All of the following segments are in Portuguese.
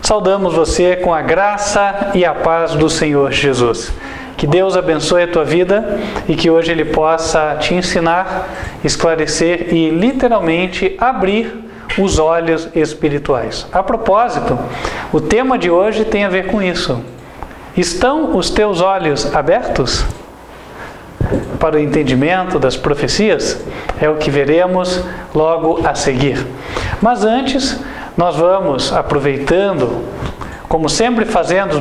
Saudamos você com a graça e a paz do Senhor Jesus. Que Deus abençoe a tua vida e que hoje Ele possa te ensinar, esclarecer e literalmente abrir os olhos espirituais. A propósito, o tema de hoje tem a ver com isso. Estão os teus olhos abertos para o entendimento das profecias? É o que veremos logo a seguir. Mas antes, nós vamos aproveitando, como sempre fazemos,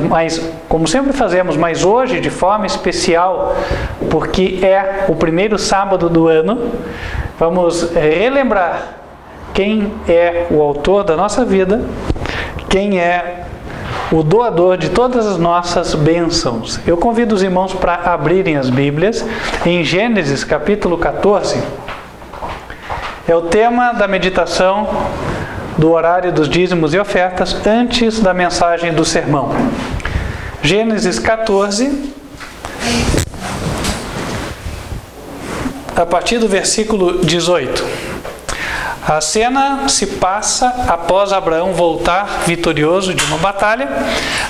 mas hoje de forma especial, porque é o primeiro sábado do ano, vamos relembrar quem é o autor da nossa vida, quem é o doador de todas as nossas bênçãos. Eu convido os irmãos para abrirem as Bíblias em Gênesis capítulo 14. É o tema da meditação do horário dos dízimos e ofertas antes da mensagem do sermão. Gênesis 14, a partir do versículo 18. A cena se passa após Abraão voltar vitorioso de uma batalha,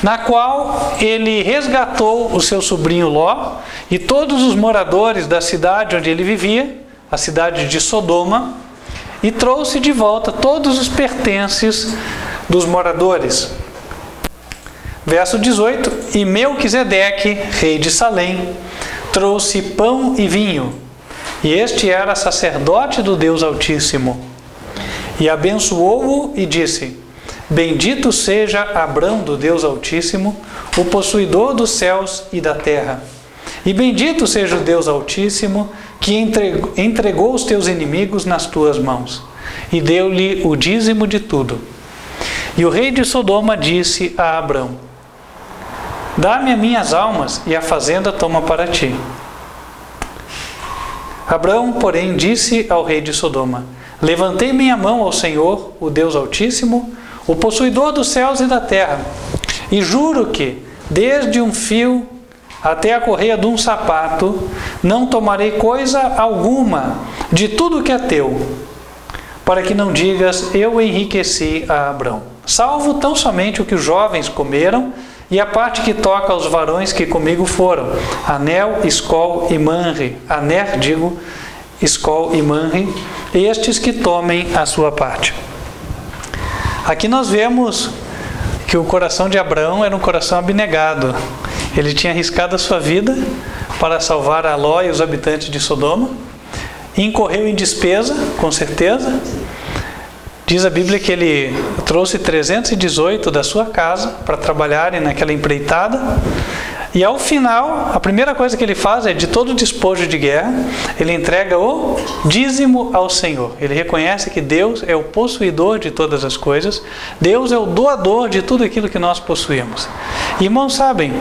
na qual ele resgatou o seu sobrinho Ló e todos os moradores da cidade onde ele vivia, a cidade de Sodoma, e trouxe de volta todos os pertences dos moradores. Verso 18: E Melquisedeque, rei de Salém, trouxe pão e vinho, e este era sacerdote do Deus Altíssimo. E abençoou-o e disse: Bendito seja Abrão do Deus Altíssimo, o possuidor dos céus e da terra. E bendito seja o Deus Altíssimo, que entregou os teus inimigos nas tuas mãos, e deu-lhe o dízimo de tudo. E o rei de Sodoma disse a Abrão: Dá-me as minhas almas, e a fazenda toma para ti. Abrão, porém, disse ao rei de Sodoma: Levantei minha mão ao Senhor, o Deus Altíssimo, o possuidor dos céus e da terra, e juro que, desde um fio até a correia de um sapato, não tomarei coisa alguma de tudo que é teu, para que não digas: eu enriqueci a Abrão, salvo tão somente o que os jovens comeram, e a parte que toca aos varões que comigo foram, Anel, Escol e Manre, Aner, Escol e Manre, estes que tomem a sua parte. Aqui nós vemos que o coração de Abraão era um coração abnegado. Ele tinha arriscado a sua vida para salvar a Ló e os habitantes de Sodoma, incorreu em despesa, com certeza. Diz a Bíblia que ele trouxe 318 da sua casa para trabalharem naquela empreitada. E ao final, a primeira coisa que ele faz é, de todo o despojo de guerra, ele entrega o dízimo ao Senhor. Ele reconhece que Deus é o possuidor de todas as coisas, Deus é o doador de tudo aquilo que nós possuímos. Irmãos, sabem,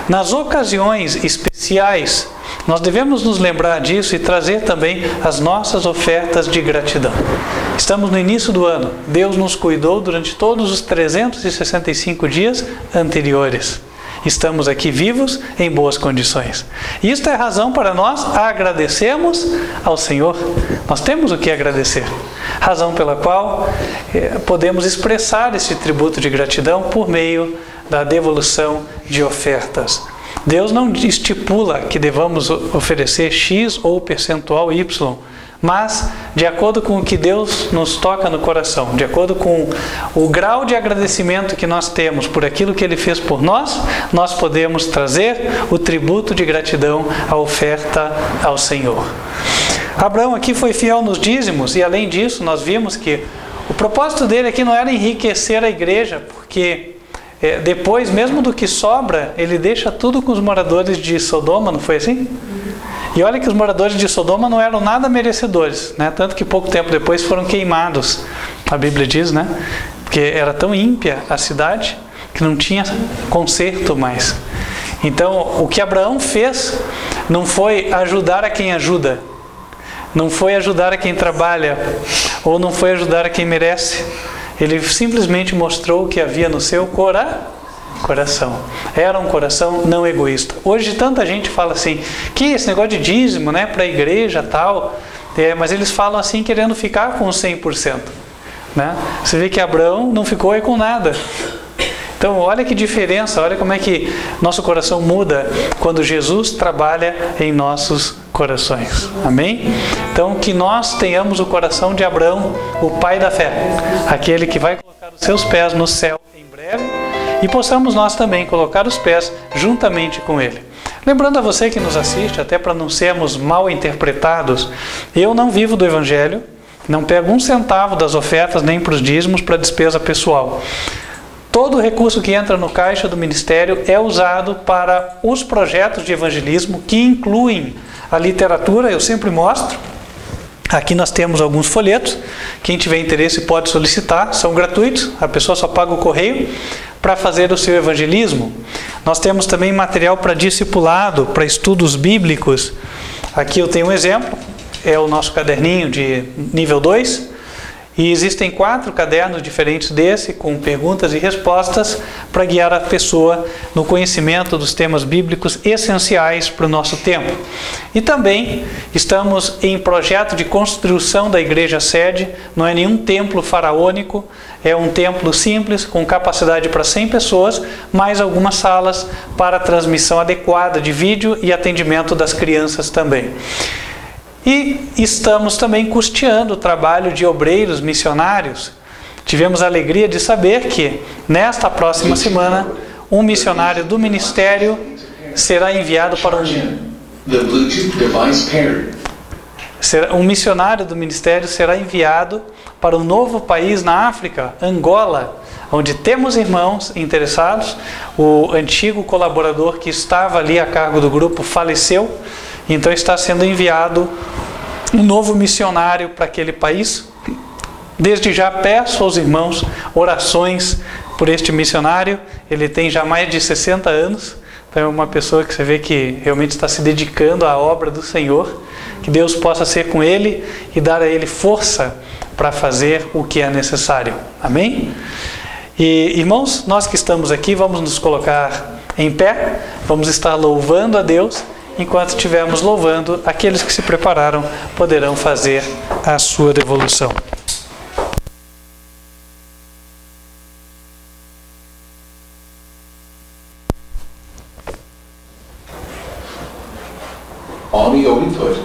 nas ocasiões especiais, nós devemos nos lembrar disso e trazer também as nossas ofertas de gratidão. Estamos no início do ano, Deus nos cuidou durante todos os 365 dias anteriores. Estamos aqui vivos, em boas condições. Isto é razão para nós agradecermos ao Senhor. Nós temos o que agradecer. Razão pela qual podemos expressar esse tributo de gratidão por meio da devolução de ofertas. Deus não estipula que devamos oferecer X ou percentual Y, mas de acordo com o que Deus nos toca no coração, de acordo com o grau de agradecimento que nós temos por aquilo que Ele fez por nós, nós podemos trazer o tributo de gratidão, a oferta ao Senhor. Abraão aqui foi fiel nos dízimos e, além disso, nós vimos que o propósito dele aqui não era enriquecer a igreja, porque depois, mesmo do que sobra, ele deixa tudo com os moradores de Sodoma, não foi assim? E olha que os moradores de Sodoma não eram nada merecedores, né? Tanto que pouco tempo depois foram queimados, a Bíblia diz, né? Porque era tão ímpia a cidade que não tinha conserto mais. Então, o que Abraão fez não foi ajudar a quem ajuda, não foi ajudar a quem trabalha, ou não foi ajudar a quem merece. Ele simplesmente mostrou o que havia no seu coração. Era um coração não egoísta. Hoje tanta gente fala assim, que esse negócio de dízimo, né, para a igreja tal, mas eles falam assim querendo ficar com os 100%. né? Você vê que Abraão não ficou aí com nada. Então, olha que diferença, olha como é que nosso coração muda quando Jesus trabalha em nossos corações. Amém? Então, que nós tenhamos o coração de Abraão, o pai da fé, aquele que vai colocar os seus pés no céu em breve, e possamos nós também colocar os pés juntamente com ele. Lembrando a você que nos assiste, até para não sermos mal interpretados, eu não vivo do Evangelho, não pego um centavo das ofertas nem para os dízimos para despesa pessoal. Todo o recurso que entra no caixa do ministério é usado para os projetos de evangelismo que incluem a literatura, eu sempre mostro. Aqui nós temos alguns folhetos, quem tiver interesse pode solicitar, são gratuitos, a pessoa só paga o correio para fazer o seu evangelismo. Nós temos também material para discipulado, para estudos bíblicos. Aqui eu tenho um exemplo, é o nosso caderninho de nível 2. E existem 4 cadernos diferentes desse, com perguntas e respostas, para guiar a pessoa no conhecimento dos temas bíblicos essenciais para o nosso tempo. E também estamos em projeto de construção da igreja sede, não é nenhum templo faraônico, é um templo simples, com capacidade para 100 pessoas, mais algumas salas para transmissão adequada de vídeo e atendimento das crianças também. E estamos também custeando o trabalho de obreiros missionários. Tivemos a alegria de saber que, nesta próxima semana, um missionário do ministério será enviado para um novo país na África, Angola, onde temos irmãos interessados. O antigo colaborador que estava ali a cargo do grupo faleceu, então está sendo enviado um novo missionário para aquele país. Desde já peço aos irmãos orações por este missionário. Ele tem já mais de 60 anos, então é uma pessoa que você vê que realmente está se dedicando à obra do Senhor. Que Deus possa ser com ele e dar a ele força para fazer o que é necessário. Amém? E irmãos, nós que estamos aqui, vamos nos colocar em pé, vamos estar louvando a Deus. Enquanto estivermos louvando, aqueles que se prepararam poderão fazer a sua devolução. Audio input.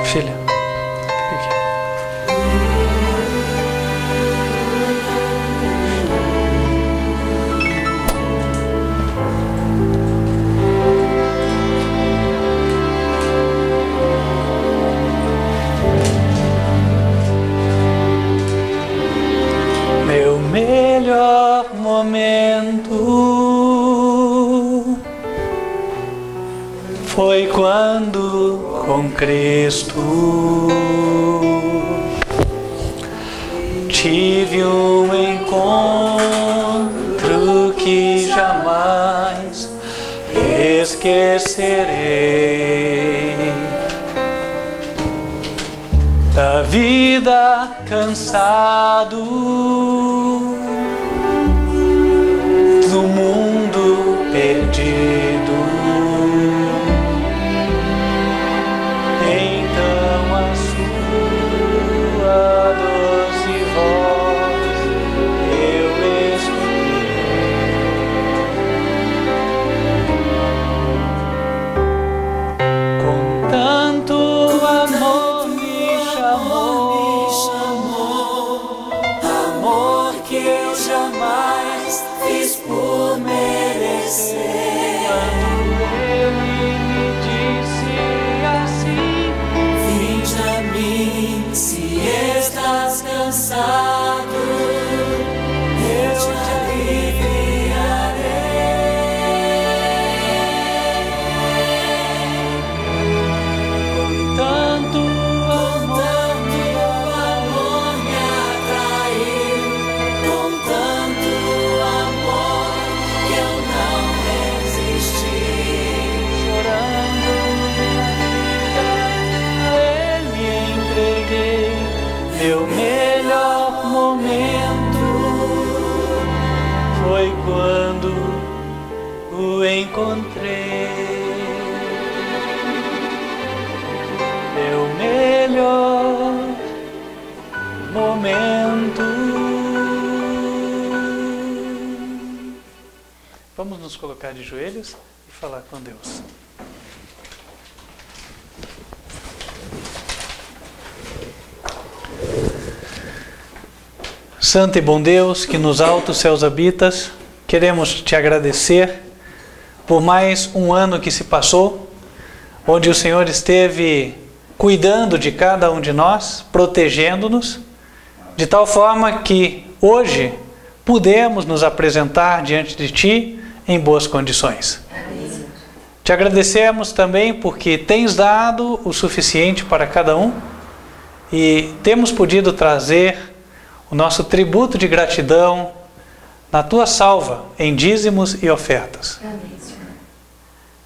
Filha, meu melhor momento foi quando com Cristo tive um encontro que jamais esquecerei. Da vida cansado, do mundo perdido, então a sua doce voz eu escutei. Com tanto amor me chamou, amor foi quando o encontrei. Meu melhor momento. Vamos nos colocar de joelhos e falar com Deus. Santo e bom Deus, que nos altos céus habitas, queremos te agradecer por mais um ano que se passou, onde o Senhor esteve cuidando de cada um de nós, protegendo-nos, de tal forma que hoje pudemos nos apresentar diante de Ti em boas condições. Te agradecemos também porque tens dado o suficiente para cada um e temos podido trazer o nosso tributo de gratidão na Tua salva, em dízimos e ofertas.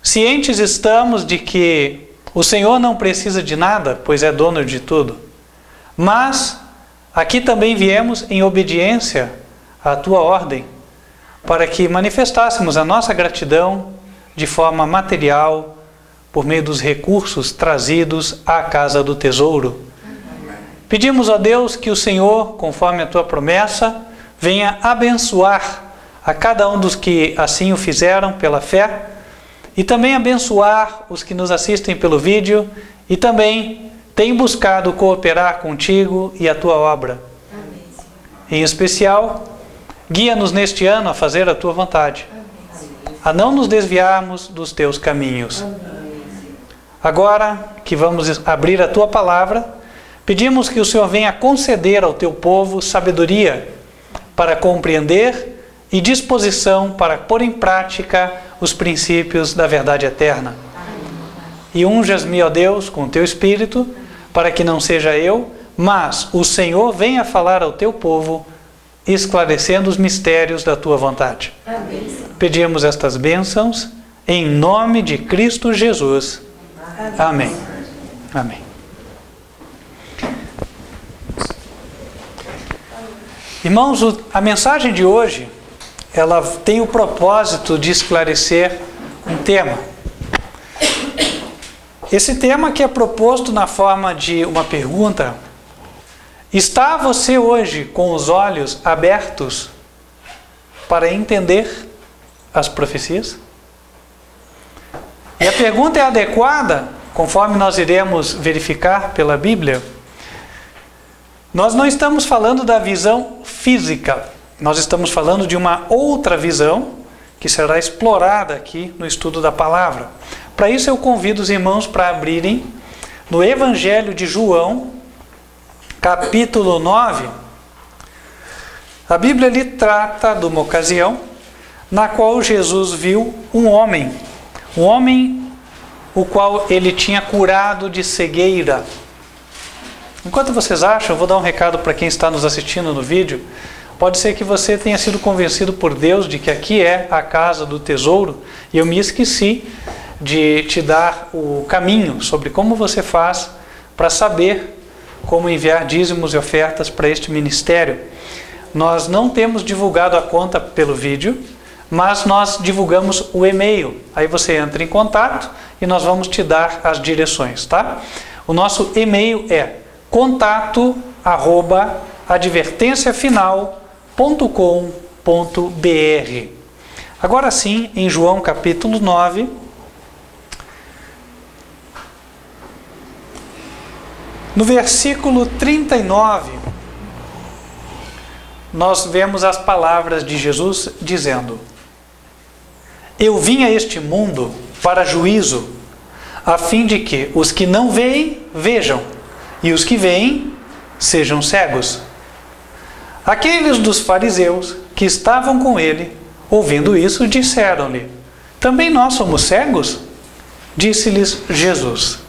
Cientes estamos de que o Senhor não precisa de nada, pois é dono de tudo. Mas aqui também viemos em obediência à Tua ordem, para que manifestássemos a nossa gratidão de forma material, por meio dos recursos trazidos à casa do tesouro. Pedimos a Deus que o Senhor, conforme a Tua promessa, venha abençoar a cada um dos que assim o fizeram pela fé e também abençoar os que nos assistem pelo vídeo e também têm buscado cooperar contigo e a Tua obra. Em especial, guia-nos neste ano a fazer a Tua vontade, a não nos desviarmos dos Teus caminhos. Agora que vamos abrir a Tua palavra, pedimos que o Senhor venha conceder ao Teu povo sabedoria para compreender e disposição para pôr em prática os princípios da verdade eterna. E unjas-me, ó Deus, com o Teu Espírito, para que não seja eu, mas o Senhor venha falar ao Teu povo, esclarecendo os mistérios da Tua vontade. Amém. Pedimos estas bênçãos em nome de Cristo Jesus. Amém. Amém. Irmãos, a mensagem de hoje, ela tem o propósito de esclarecer um tema. Esse tema que é proposto na forma de uma pergunta: está você hoje com os olhos abertos para entender as profecias? E a pergunta é adequada, conforme nós iremos verificar pela Bíblia. Nós não estamos falando da visão física, nós estamos falando de uma outra visão que será explorada aqui no estudo da palavra. Para isso eu convido os irmãos para abrirem no Evangelho de João, capítulo 9. A Bíblia ali trata de uma ocasião na qual Jesus viu um homem o qual ele tinha curado de cegueira. Enquanto vocês acham, eu vou dar um recado para quem está nos assistindo no vídeo. Pode ser que você tenha sido convencido por Deus de que aqui é a casa do tesouro e eu me esqueci de te dar o caminho sobre como você faz para saber como enviar dízimos e ofertas para este ministério. Nós não temos divulgado a conta pelo vídeo, mas nós divulgamos o e-mail. Aí você entra em contato e nós vamos te dar as direções, tá? O nosso e-mail é contato@advertenciafinal.com.br. Agora sim, em João capítulo 9, no versículo 39, nós vemos as palavras de Jesus dizendo: eu vim a este mundo para juízo, a fim de que os que não veem, vejam, e os que veem, sejam cegos. Aqueles dos fariseus que estavam com ele, ouvindo isso, disseram-lhe: também nós somos cegos? Disse-lhes Jesus: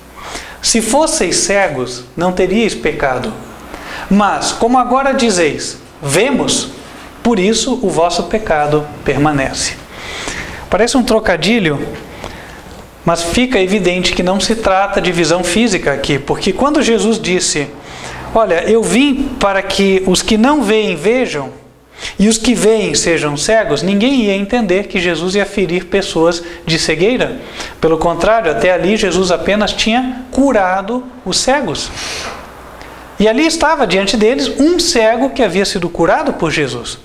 se fosseis cegos, não teríeis pecado. Mas, como agora dizeis, vemos, por isso o vosso pecado permanece. Parece um trocadilho, mas fica evidente que não se trata de visão física aqui, porque quando Jesus disse: olha, eu vim para que os que não veem vejam, e os que veem sejam cegos, ninguém ia entender que Jesus ia ferir pessoas de cegueira. Pelo contrário, até ali Jesus apenas tinha curado os cegos. E ali estava diante deles um cego que havia sido curado por Jesus.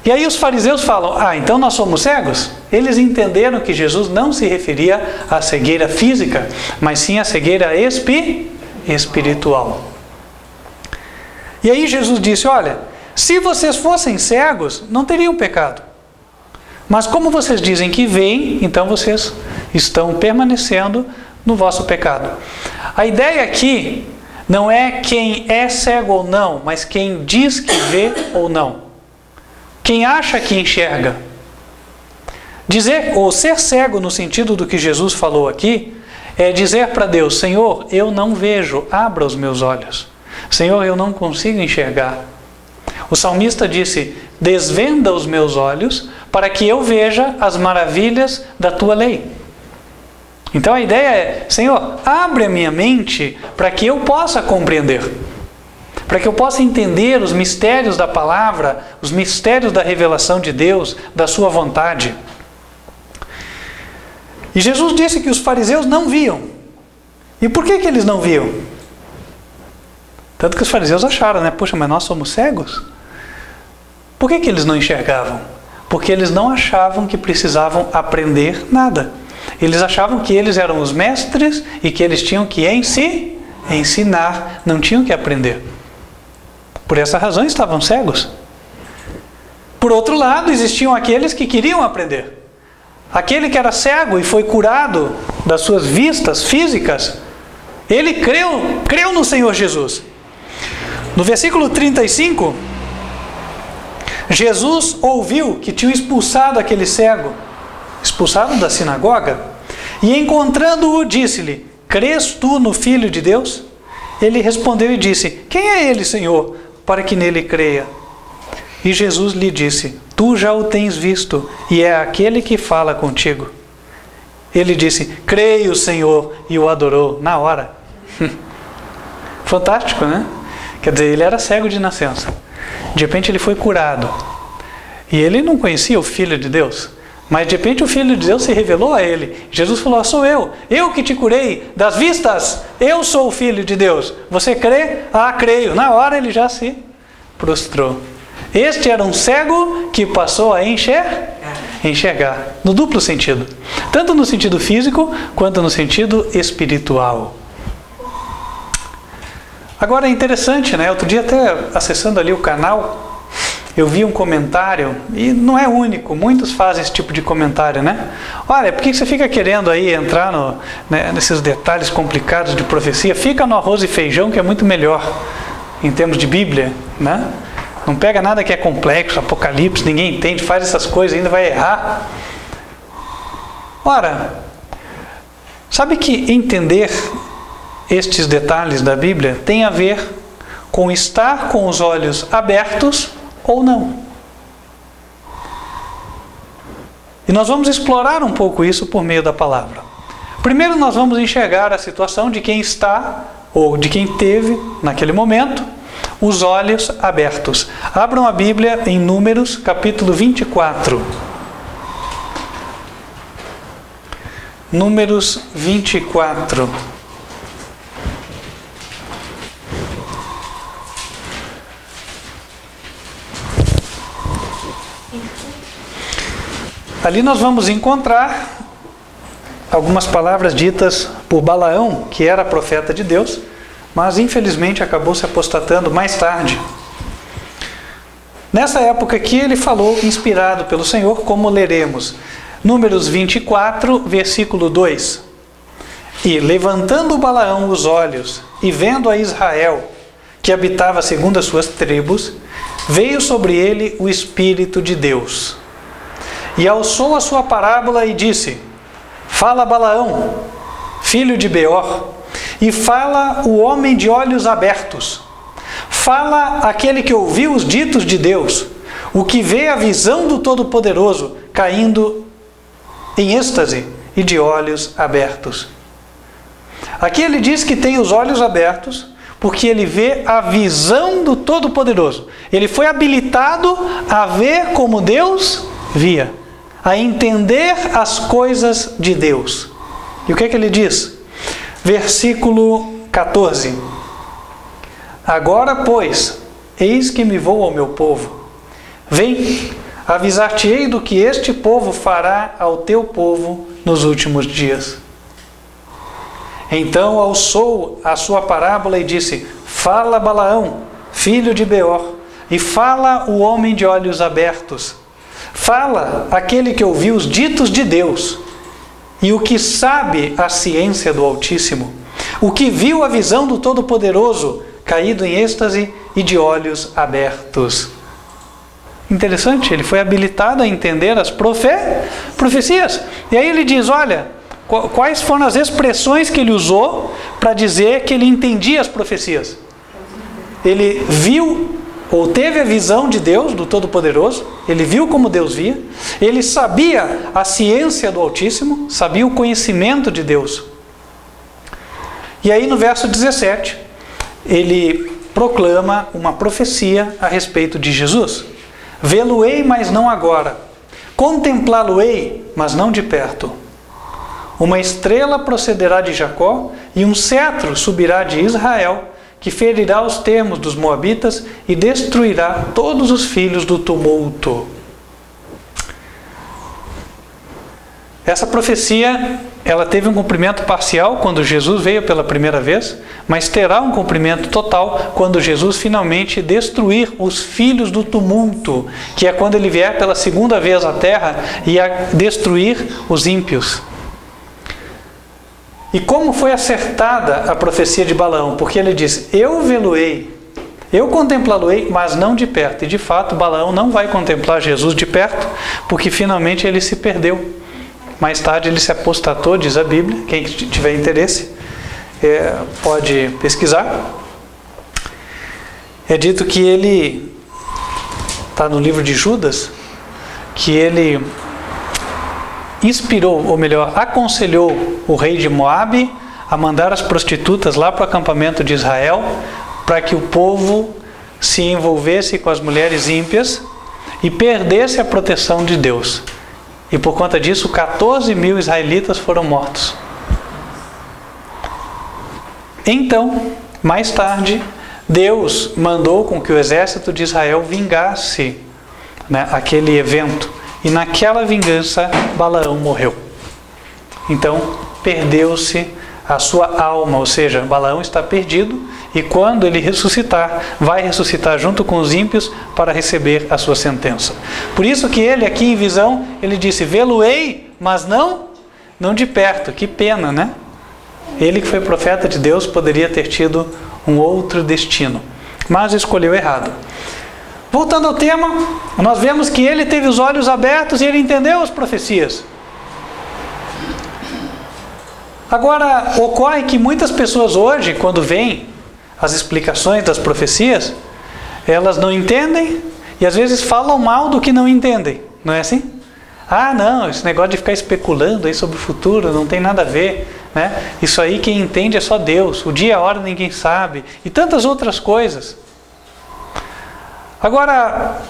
E aí os fariseus falam, então nós somos cegos? Eles entenderam que Jesus não se referia à cegueira física, mas sim à cegueira espiritual. E aí Jesus disse, olha, se vocês fossem cegos, não teriam pecado. Mas como vocês dizem que veem, então vocês estão permanecendo no vosso pecado. A ideia aqui não é quem é cego ou não, mas quem diz que vê ou não. Quem acha que enxerga. Dizer ou ser cego no sentido do que Jesus falou aqui, é dizer para Deus, Senhor, eu não vejo, abra os meus olhos. Senhor, eu não consigo enxergar. O salmista disse, desvenda os meus olhos para que eu veja as maravilhas da tua lei. Então a ideia é, Senhor, abre a minha mente para que eu possa compreender. Para que eu possa entender os mistérios da palavra, os mistérios da revelação de Deus, da sua vontade. E Jesus disse que os fariseus não viam. E por que eles não viam? Tanto que os fariseus acharam, Poxa, mas nós somos cegos? Por que eles não enxergavam? Porque eles não achavam que precisavam aprender nada. Eles achavam que eles eram os mestres e que eles tinham que ensinar, não tinham que aprender. Por essa razão estavam cegos. Por outro lado, existiam aqueles que queriam aprender. Aquele que era cego e foi curado das suas vistas físicas, ele creu no Senhor Jesus. No versículo 35, Jesus ouviu que tinham expulsado aquele cego, expulsado da sinagoga, e encontrando-o, disse-lhe, crês tu no Filho de Deus? Ele respondeu e disse, quem é ele, Senhor, para que nele creia? E Jesus lhe disse, tu já o tens visto, e é aquele que fala contigo. Ele disse, creio, Senhor, e o adorou na hora. Fantástico, né? Quer dizer, ele era cego de nascença. De repente ele foi curado. E ele não conhecia o Filho de Deus. Mas de repente o Filho de Deus se revelou a ele. Jesus falou, sou eu que te curei das vistas, eu sou o Filho de Deus. Você crê? Creio. Na hora ele já se prostrou. Este era um cego que passou a enxergar, no duplo sentido. Tanto no sentido físico, quanto no sentido espiritual. Agora é interessante, Outro dia até acessando ali o canal, eu vi um comentário, e não é único, muitos fazem esse tipo de comentário, Olha, por que você fica querendo aí entrar nesses detalhes complicados de profecia? Fica no arroz e feijão, que é muito melhor, em termos de Bíblia, Não pega nada que é complexo, Apocalipse, ninguém entende, faz essas coisas, ainda vai errar. Ora, sabe que entender estes detalhes da Bíblia tem a ver com estar com os olhos abertos ou não. E nós vamos explorar um pouco isso por meio da palavra. Primeiro nós vamos enxergar a situação de quem está, ou de quem teve, naquele momento, os olhos abertos. Abram a Bíblia em Números, capítulo 24. Números 24. Ali nós vamos encontrar algumas palavras ditas por Balaão, que era profeta de Deus, mas infelizmente acabou se apostatando mais tarde. Nessa época aqui ele falou, inspirado pelo Senhor, como leremos. Números 24, versículo 2. E levantando Balaão os olhos, e vendo a Israel, que habitava segundo as suas tribos, veio sobre ele o Espírito de Deus. E alçou a sua parábola e disse, fala Balaão, filho de Beor, e fala o homem de olhos abertos. Fala aquele que ouviu os ditos de Deus, o que vê a visão do Todo-Poderoso, caindo em êxtase e de olhos abertos. Aqui ele diz que tem os olhos abertos, porque ele vê a visão do Todo-Poderoso. Ele foi habilitado a ver como Deus via, a entender as coisas de Deus. E o que é que ele diz? Versículo 14. Agora, pois, eis que me vou ao meu povo. Vem, avisar-te-ei do que este povo fará ao teu povo nos últimos dias. Então alçou a sua parábola e disse: fala Balaão, filho de Beor, e fala o homem de olhos abertos. Fala aquele que ouviu os ditos de Deus, e o que sabe a ciência do Altíssimo, o que viu a visão do Todo-Poderoso, caído em êxtase e de olhos abertos. Interessante, ele foi habilitado a entender as profecias. E aí ele diz, olha, quais foram as expressões que ele usou para dizer que ele entendia as profecias? Ele viu ou teve a visão de Deus, do Todo-Poderoso, ele viu como Deus via, ele sabia a ciência do Altíssimo, sabia o conhecimento de Deus. E aí no verso 17, ele proclama uma profecia a respeito de Jesus. Vê-lo-ei, mas não agora. Contemplá-lo-ei, mas não de perto. Uma estrela procederá de Jacó, e um cetro subirá de Israel, que ferirá os termos dos moabitas e destruirá todos os filhos do tumulto. Essa profecia, ela teve um cumprimento parcial quando Jesus veio pela primeira vez, mas terá um cumprimento total quando Jesus finalmente destruir os filhos do tumulto, que é quando ele vier pela segunda vez à terra e a destruir os ímpios. E como foi acertada a profecia de Balaão? Porque ele diz, eu vê-lo-ei, eu contemplá-lo-ei, mas não de perto. E de fato, Balaão não vai contemplar Jesus de perto, porque finalmente ele se perdeu. Mais tarde ele se apostatou, diz a Bíblia. Quem tiver interesse pode pesquisar. É dito que ele, está no livro de Judas, que ele inspirou, ou melhor, aconselhou o rei de Moabe a mandar as prostitutas lá para o acampamento de Israel, para que o povo se envolvesse com as mulheres ímpias e perdesse a proteção de Deus. E por conta disso, 14.000 israelitas foram mortos. Então, mais tarde, Deus mandou com que o exército de Israel vingasse, aquele evento. E naquela vingança, Balaão morreu. Então, perdeu-se a sua alma, ou seja, Balaão está perdido, e quando ele ressuscitar, vai ressuscitar junto com os ímpios para receber a sua sentença. Por isso que ele, aqui em visão, ele disse, vê-lo-ei, mas não de perto. Que pena, né? Ele que foi profeta de Deus poderia ter tido um outro destino, mas escolheu errado. Voltando ao tema, nós vemos que ele teve os olhos abertos e ele entendeu as profecias. Agora, ocorre que muitas pessoas hoje, quando veem as explicações das profecias, elas não entendem e às vezes falam mal do que não entendem. Não é assim? Ah, não, esse negócio de ficar especulando aí sobre o futuro não tem nada a ver, né? Isso aí quem entende é só Deus. O dia e a hora ninguém sabe. E tantas outras coisas. Agora,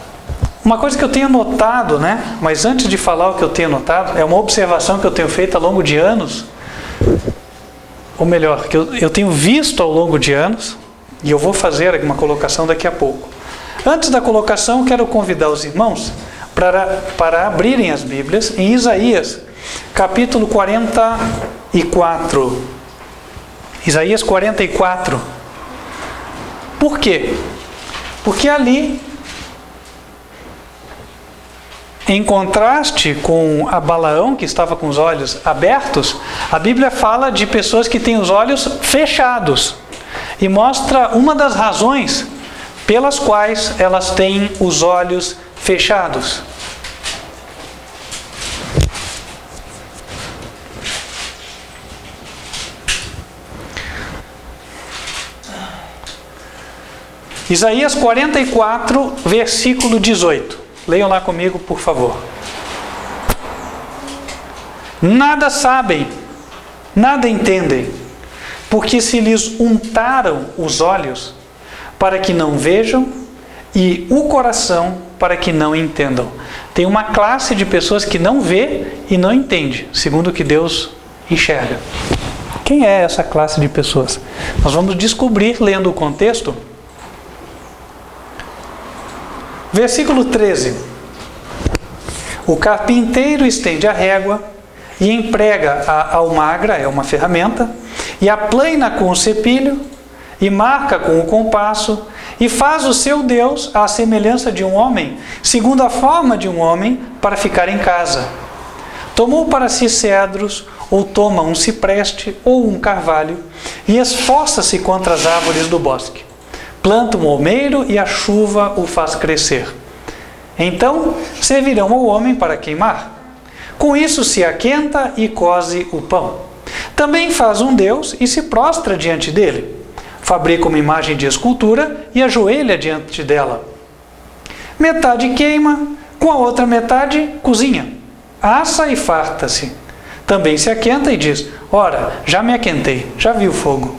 uma coisa que eu tenho notado, mas antes de falar o que eu tenho notado, é uma observação que eu tenho feito ao longo de anos, ou melhor, que eu tenho visto ao longo de anos, e eu vou fazer uma colocação daqui a pouco. Antes da colocação, quero convidar os irmãos para abrirem as Bíblias em Isaías, capítulo 44. Isaías 44. Por quê? Porque ali, em contraste com a Balaão, que estava com os olhos abertos, a Bíblia fala de pessoas que têm os olhos fechados. E mostra uma das razões pelas quais elas têm os olhos fechados. Isaías 44, versículo 18. Leiam lá comigo, por favor. Nada sabem, nada entendem. porque se lhes untaram os olhos, para que não vejam, e o coração, para que não entendam. Tem uma classe de pessoas que não vê e não entende, segundo o que Deus enxerga. Quem é essa classe de pessoas? Nós vamos descobrir lendo o contexto. Versículo 13. O carpinteiro estende a régua e emprega a almagra, é uma ferramenta, e aplaina com o cepilho, e marca com o compasso, e faz o seu Deus à semelhança de um homem, segundo a forma de um homem, para ficar em casa. Tomou para si cedros, ou toma um cipreste, ou um carvalho, e esforça-se contra as árvores do bosque. Planta um olmeiro, e a chuva o faz crescer. Então servirão ao homem para queimar. Com isso se aquenta e coze o pão. Também faz um Deus e se prostra diante dele. Fabrica uma imagem de escultura e ajoelha diante dela. Metade queima, com a outra metade cozinha. Assa e farta-se. Também se aquenta e diz: ora, já me aquentei, já vi o fogo.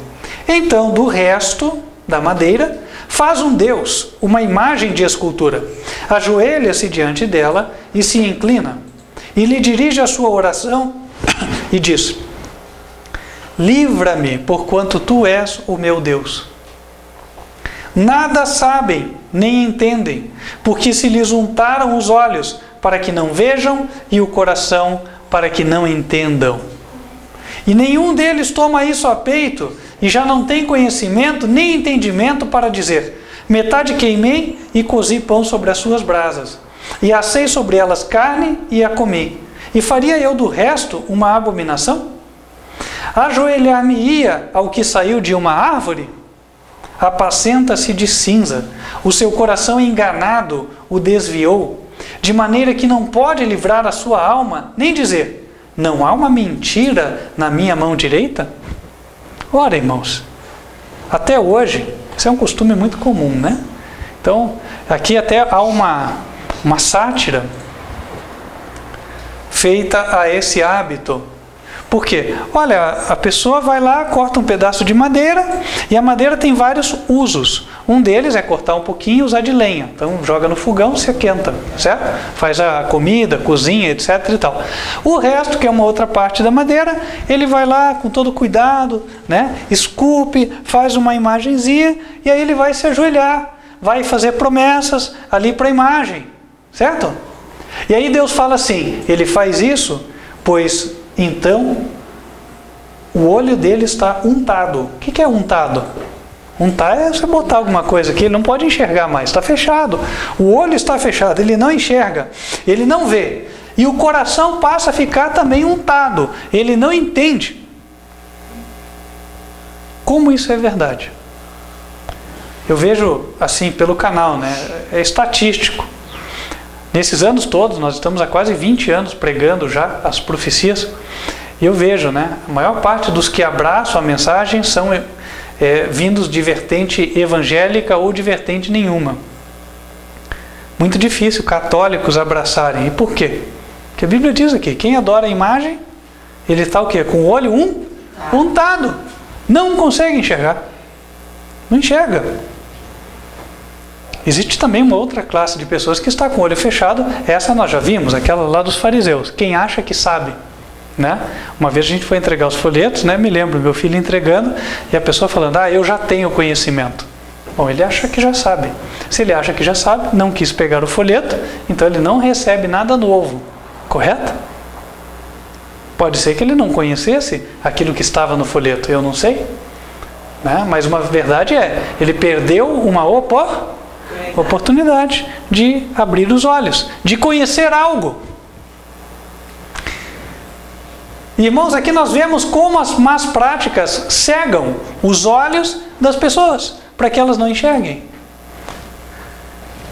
Então, do resto da madeira, faz um Deus, uma imagem de escultura. Ajoelha-se diante dela e se inclina. E lhe dirige a sua oração e diz: livra-me, porquanto tu és o meu Deus. Nada sabem, nem entendem, porque se lhes untaram os olhos, para que não vejam, e o coração, para que não entendam. E nenhum deles toma isso a peito, e já não tem conhecimento, nem entendimento para dizer: metade queimei e cozi pão sobre as suas brasas, e assei sobre elas carne e a comi. E faria eu do resto uma abominação? Ajoelhar-me-ia ao que saiu de uma árvore? Apacenta-se de cinza, o seu coração enganado o desviou, de maneira que não pode livrar a sua alma, nem dizer: não há uma mentira na minha mão direita? Ora, irmãos, até hoje, isso é um costume muito comum, né? Então, aqui até há uma sátira feita a esse hábito. Por quê? Olha, a pessoa vai lá, corta um pedaço de madeira, e a madeira tem vários usos. Um deles é cortar um pouquinho e usar de lenha. Então joga no fogão, se aquenta, certo? Faz a comida, cozinha, etc. e tal. O resto, que é uma outra parte da madeira, ele vai lá com todo cuidado, né? Esculpe, faz uma imagenzinha, e aí ele vai se ajoelhar, vai fazer promessas ali para a imagem, certo? E aí Deus fala assim, ele faz isso, pois então o olho dele está untado. O que é untado? Untar é você botar alguma coisa que ele não pode enxergar mais, está fechado. O olho está fechado, ele não enxerga, ele não vê. E o coração passa a ficar também untado, ele não entende. Como isso é verdade? Eu vejo assim pelo canal, né? É estatístico. Nesses anos todos, nós estamos há quase 20 anos pregando já as profecias, e eu vejo, né? A maior parte dos que abraçam a mensagem são vindos de vertente evangélica ou de vertente nenhuma. Muito difícil católicos abraçarem. E por quê? Porque a Bíblia diz aqui, quem adora a imagem, ele está o quê? Com o olho untado. Não consegue enxergar. Não enxerga. Existe também uma outra classe de pessoas que está com o olho fechado. Essa nós já vimos, aquela lá dos fariseus. Quem acha que sabe. Né? Uma vez a gente foi entregar os folhetos, né? Me lembro, meu filho entregando, e a pessoa falando: eu já tenho conhecimento. Bom, ele acha que já sabe. Se ele acha que já sabe, não quis pegar o folheto, então ele não recebe nada novo. Correto? Pode ser que ele não conhecesse aquilo que estava no folheto, eu não sei. Né? Mas uma verdade é, ele perdeu uma oportunidade de abrir os olhos, de conhecer algo. Irmãos, aqui nós vemos como as más práticas cegam os olhos das pessoas, para que elas não enxerguem.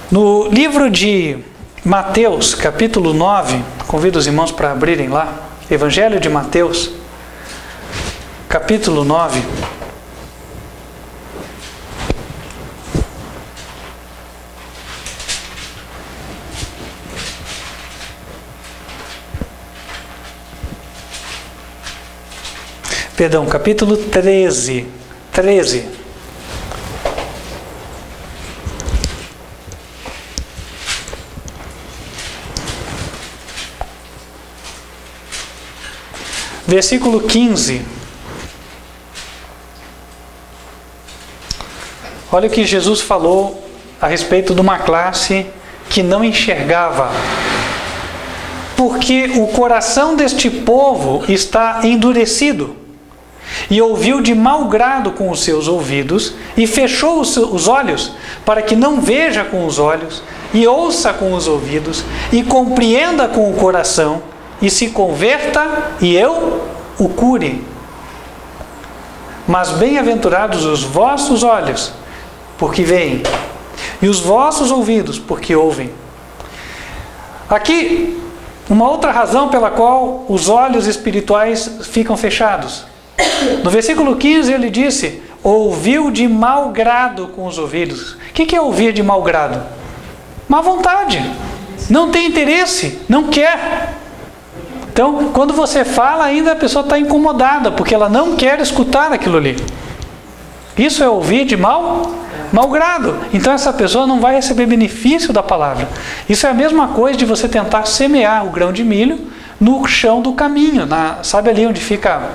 No livro de Mateus, capítulo 9, convido os irmãos para abrirem lá, Evangelho de Mateus, capítulo 9. Perdão, capítulo 13. 13. Versículo 15. Olha o que Jesus falou a respeito de uma classe que não enxergava. Porque o coração deste povo está endurecido, e ouviu de mau grado com os seus ouvidos, e fechou os olhos, para que não veja com os olhos, e ouça com os ouvidos, e compreenda com o coração, e se converta, e eu o cure. Mas bem-aventurados os vossos olhos, porque veem, e os vossos ouvidos, porque ouvem. Aqui, uma outra razão pela qual os olhos espirituais ficam fechados. No versículo 15 ele disse, ouviu de mau grado com os ouvidos. O que é ouvir de mau grado? Má vontade, não tem interesse, não quer. Então, quando você fala, ainda a pessoa está incomodada, porque ela não quer escutar aquilo ali. Isso é ouvir de mau grado. Então essa pessoa não vai receber benefício da palavra. Isso é a mesma coisa de você tentar semear o grão de milho no chão do caminho. Sabe ali onde fica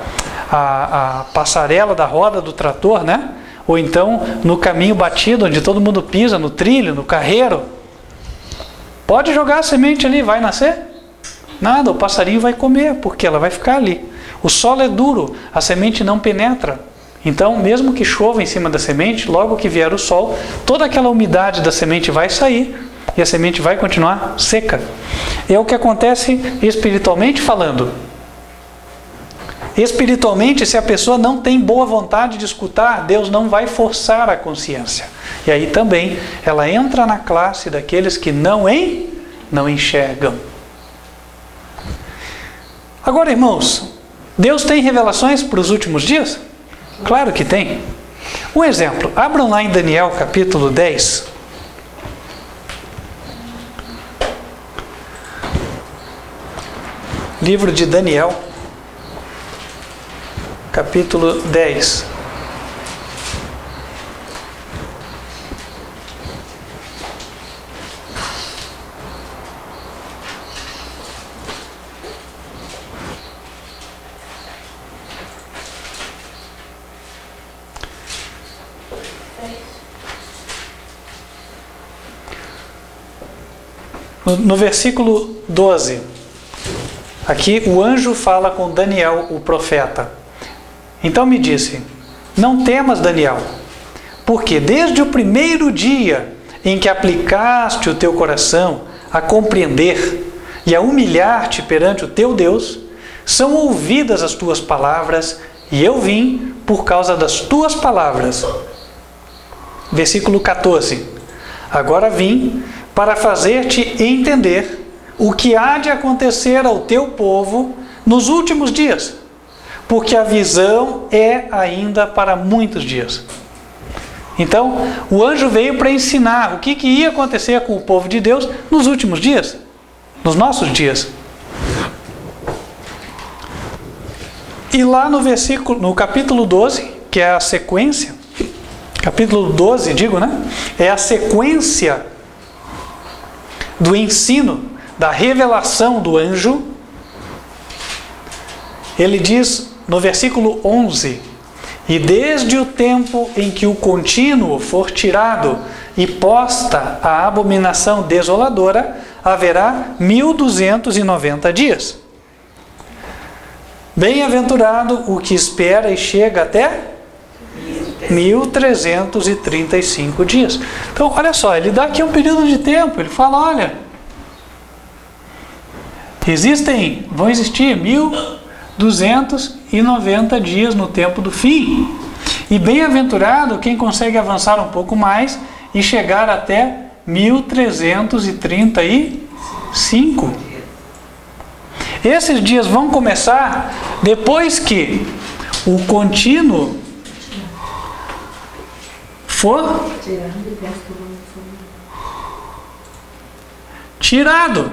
a passarela da roda do trator, né? Ou então no caminho batido, onde todo mundo pisa, no trilho, no carreiro. Pode jogar a semente ali, vai nascer? Nada, o passarinho vai comer, porque ela vai ficar ali. O solo é duro, a semente não penetra. Então, mesmo que chova em cima da semente, logo que vier o sol, toda aquela umidade da semente vai sair e a semente vai continuar seca. É o que acontece espiritualmente falando. Espiritualmente, se a pessoa não tem boa vontade de escutar, Deus não vai forçar a consciência. E aí também ela entra na classe daqueles que não enxergam. Agora, irmãos, Deus tem revelações para os últimos dias? Claro que tem. Um exemplo, abram lá em Daniel capítulo 10. Livro de Daniel, capítulo 10. No versículo 12, aqui o anjo fala com Daniel, o profeta. Então me disse, não temas, Daniel, porque desde o primeiro dia em que aplicaste o teu coração a compreender e a humilhar-te perante o teu Deus, são ouvidas as tuas palavras, e eu vim por causa das tuas palavras. Versículo 14, agora vim para fazer-te entender o que há de acontecer ao teu povo nos últimos dias, porque a visão é ainda para muitos dias. Então, o anjo veio para ensinar o que ia acontecer com o povo de Deus nos últimos dias, nos nossos dias. E lá no capítulo 12, que é a sequência, capítulo 12, é a sequência do ensino, da revelação do anjo. Ele diz no versículo 11, e desde o tempo em que o contínuo for tirado e posta a abominação desoladora, haverá 1290 dias. Bem-aventurado o que espera e chega até 1335 dias. Então, olha só, ele dá aqui um período de tempo. Ele fala, olha, vão existir 1290 dias no tempo do fim. E bem-aventurado quem consegue avançar um pouco mais e chegar até 1335. Esses dias vão começar depois que o contínuo for tirado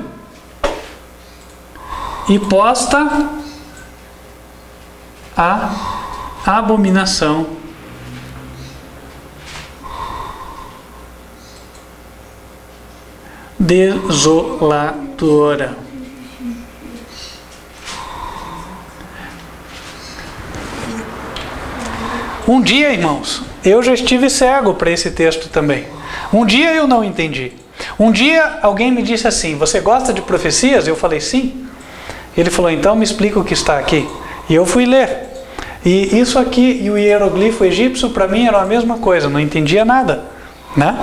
e posta a abominação desoladora. Um dia, irmãos, eu já estive cego para esse texto também. Um dia eu não entendi. Um dia alguém me disse assim: você gosta de profecias? Eu falei sim. Ele falou: então me explica o que está aqui. E eu fui ler. E isso aqui e o hieroglifo egípcio para mim era a mesma coisa, não entendia nada, né?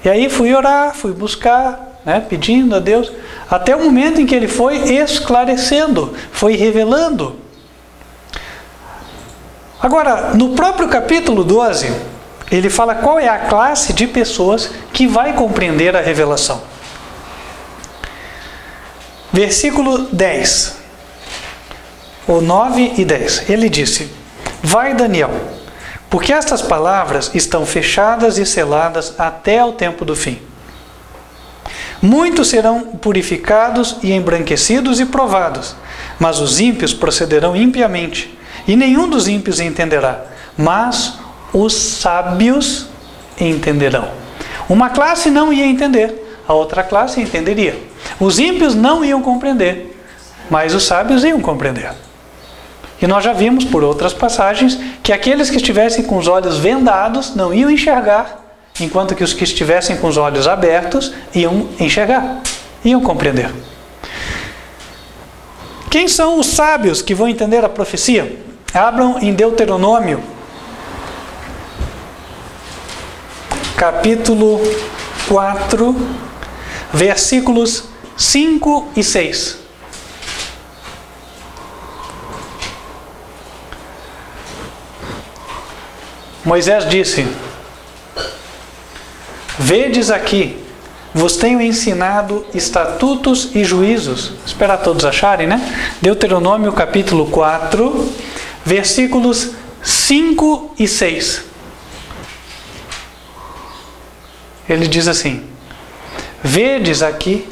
E aí fui orar, fui buscar, né, pedindo a Deus, até o momento em que ele foi esclarecendo, foi revelando. Agora, no próprio capítulo 12, ele fala qual é a classe de pessoas que vai compreender a revelação. Versículo 10, ou 9 e 10, ele disse: vai, Daniel, porque estas palavras estão fechadas e seladas até ao tempo do fim. Muitos serão purificados e embranquecidos e provados, mas os ímpios procederão impiamente, e nenhum dos ímpios entenderá, mas os sábios entenderão. Uma classe não ia entender, a outra classe entenderia. Os ímpios não iam compreender, mas os sábios iam compreender. E nós já vimos por outras passagens que aqueles que estivessem com os olhos vendados não iam enxergar, enquanto que os que estivessem com os olhos abertos iam enxergar, iam compreender. Quem são os sábios que vão entender a profecia? Abram em Deuteronômio, capítulo 4, versículos 5 e 6. Moisés disse: vedes aqui, vos tenho ensinado estatutos e juízos. Esperar todos acharem, né? Deuteronômio capítulo 4, versículos 5 e 6. Ele diz assim: vedes aqui,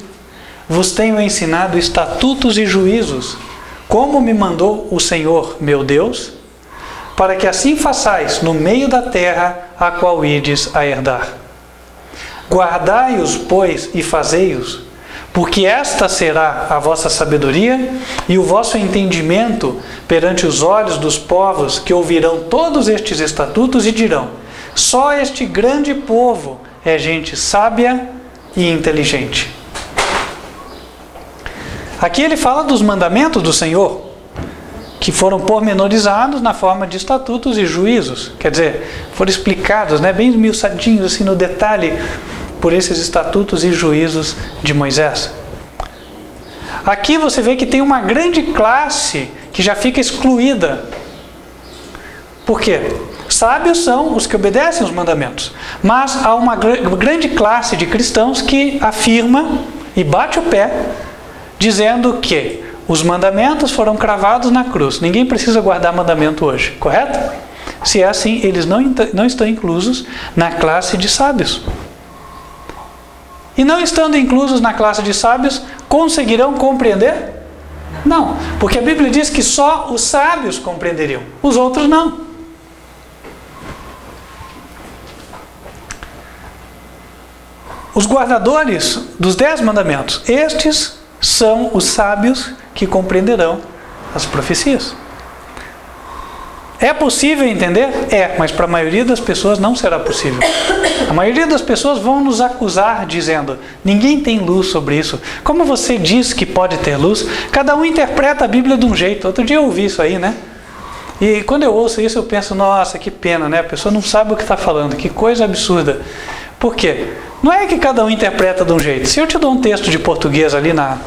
vos tenho ensinado estatutos e juízos, como me mandou o Senhor meu Deus, para que assim façais no meio da terra a qual ides a herdar. Guardai-os, pois, e fazei-os, porque esta será a vossa sabedoria e o vosso entendimento perante os olhos dos povos que ouvirão todos estes estatutos e dirão: só este grande povo é gente sábia e inteligente. Aqui ele fala dos mandamentos do Senhor, que foram pormenorizados na forma de estatutos e juízos. Quer dizer, foram explicados, né, bem esmiuçadinhos, assim, no detalhe, por esses estatutos e juízos de Moisés. Aqui você vê que tem uma grande classe que já fica excluída. Por quê? Sábios são os que obedecem os mandamentos. Mas há uma grande classe de cristãos que afirma e bate o pé, dizendo que os mandamentos foram cravados na cruz. Ninguém precisa guardar mandamento hoje, correto? Se é assim, eles não estão inclusos na classe de sábios. E não estando inclusos na classe de sábios, conseguirão compreender? Não, porque a Bíblia diz que só os sábios compreenderiam, os outros não. Os guardadores dos 10 mandamentos, estes são os sábios que compreenderão as profecias. É possível entender? É, mas para a maioria das pessoas não será possível. A maioria das pessoas vão nos acusar dizendo: ninguém tem luz sobre isso. Como você diz que pode ter luz? Cada um interpreta a Bíblia de um jeito. Outro dia eu ouvi isso aí, né? E quando eu ouço isso eu penso: nossa, que pena, né? A pessoa não sabe o que está falando. Que coisa absurda. Por quê? Não é que cada um interpreta de um jeito. Se eu te dou um texto de português ali na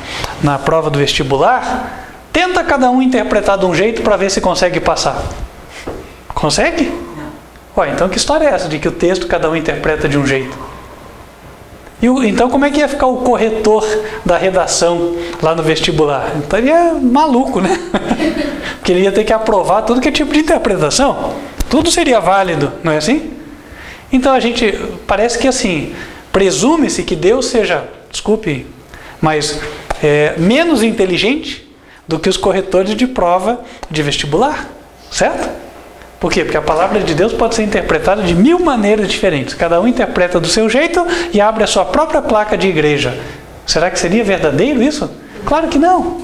prova do vestibular, tenta cada um interpretar de um jeito para ver se consegue passar. Consegue? Ué, então que história é essa de que o texto cada um interpreta de um jeito? Então como é que ia ficar o corretor da redação lá no vestibular? Então ele é maluco, né? Porque ele ia ter que aprovar tudo que é tipo de interpretação. Tudo seria válido, não é assim? Então a gente, parece que assim, presume-se que Deus seja, desculpe, mas menos inteligente do que os corretores de prova de vestibular, certo? Por quê? Porque a palavra de Deus pode ser interpretada de 1000 maneiras diferentes. Cada um interpreta do seu jeito e abre a sua própria placa de igreja. Será que seria verdadeiro isso? Claro que não.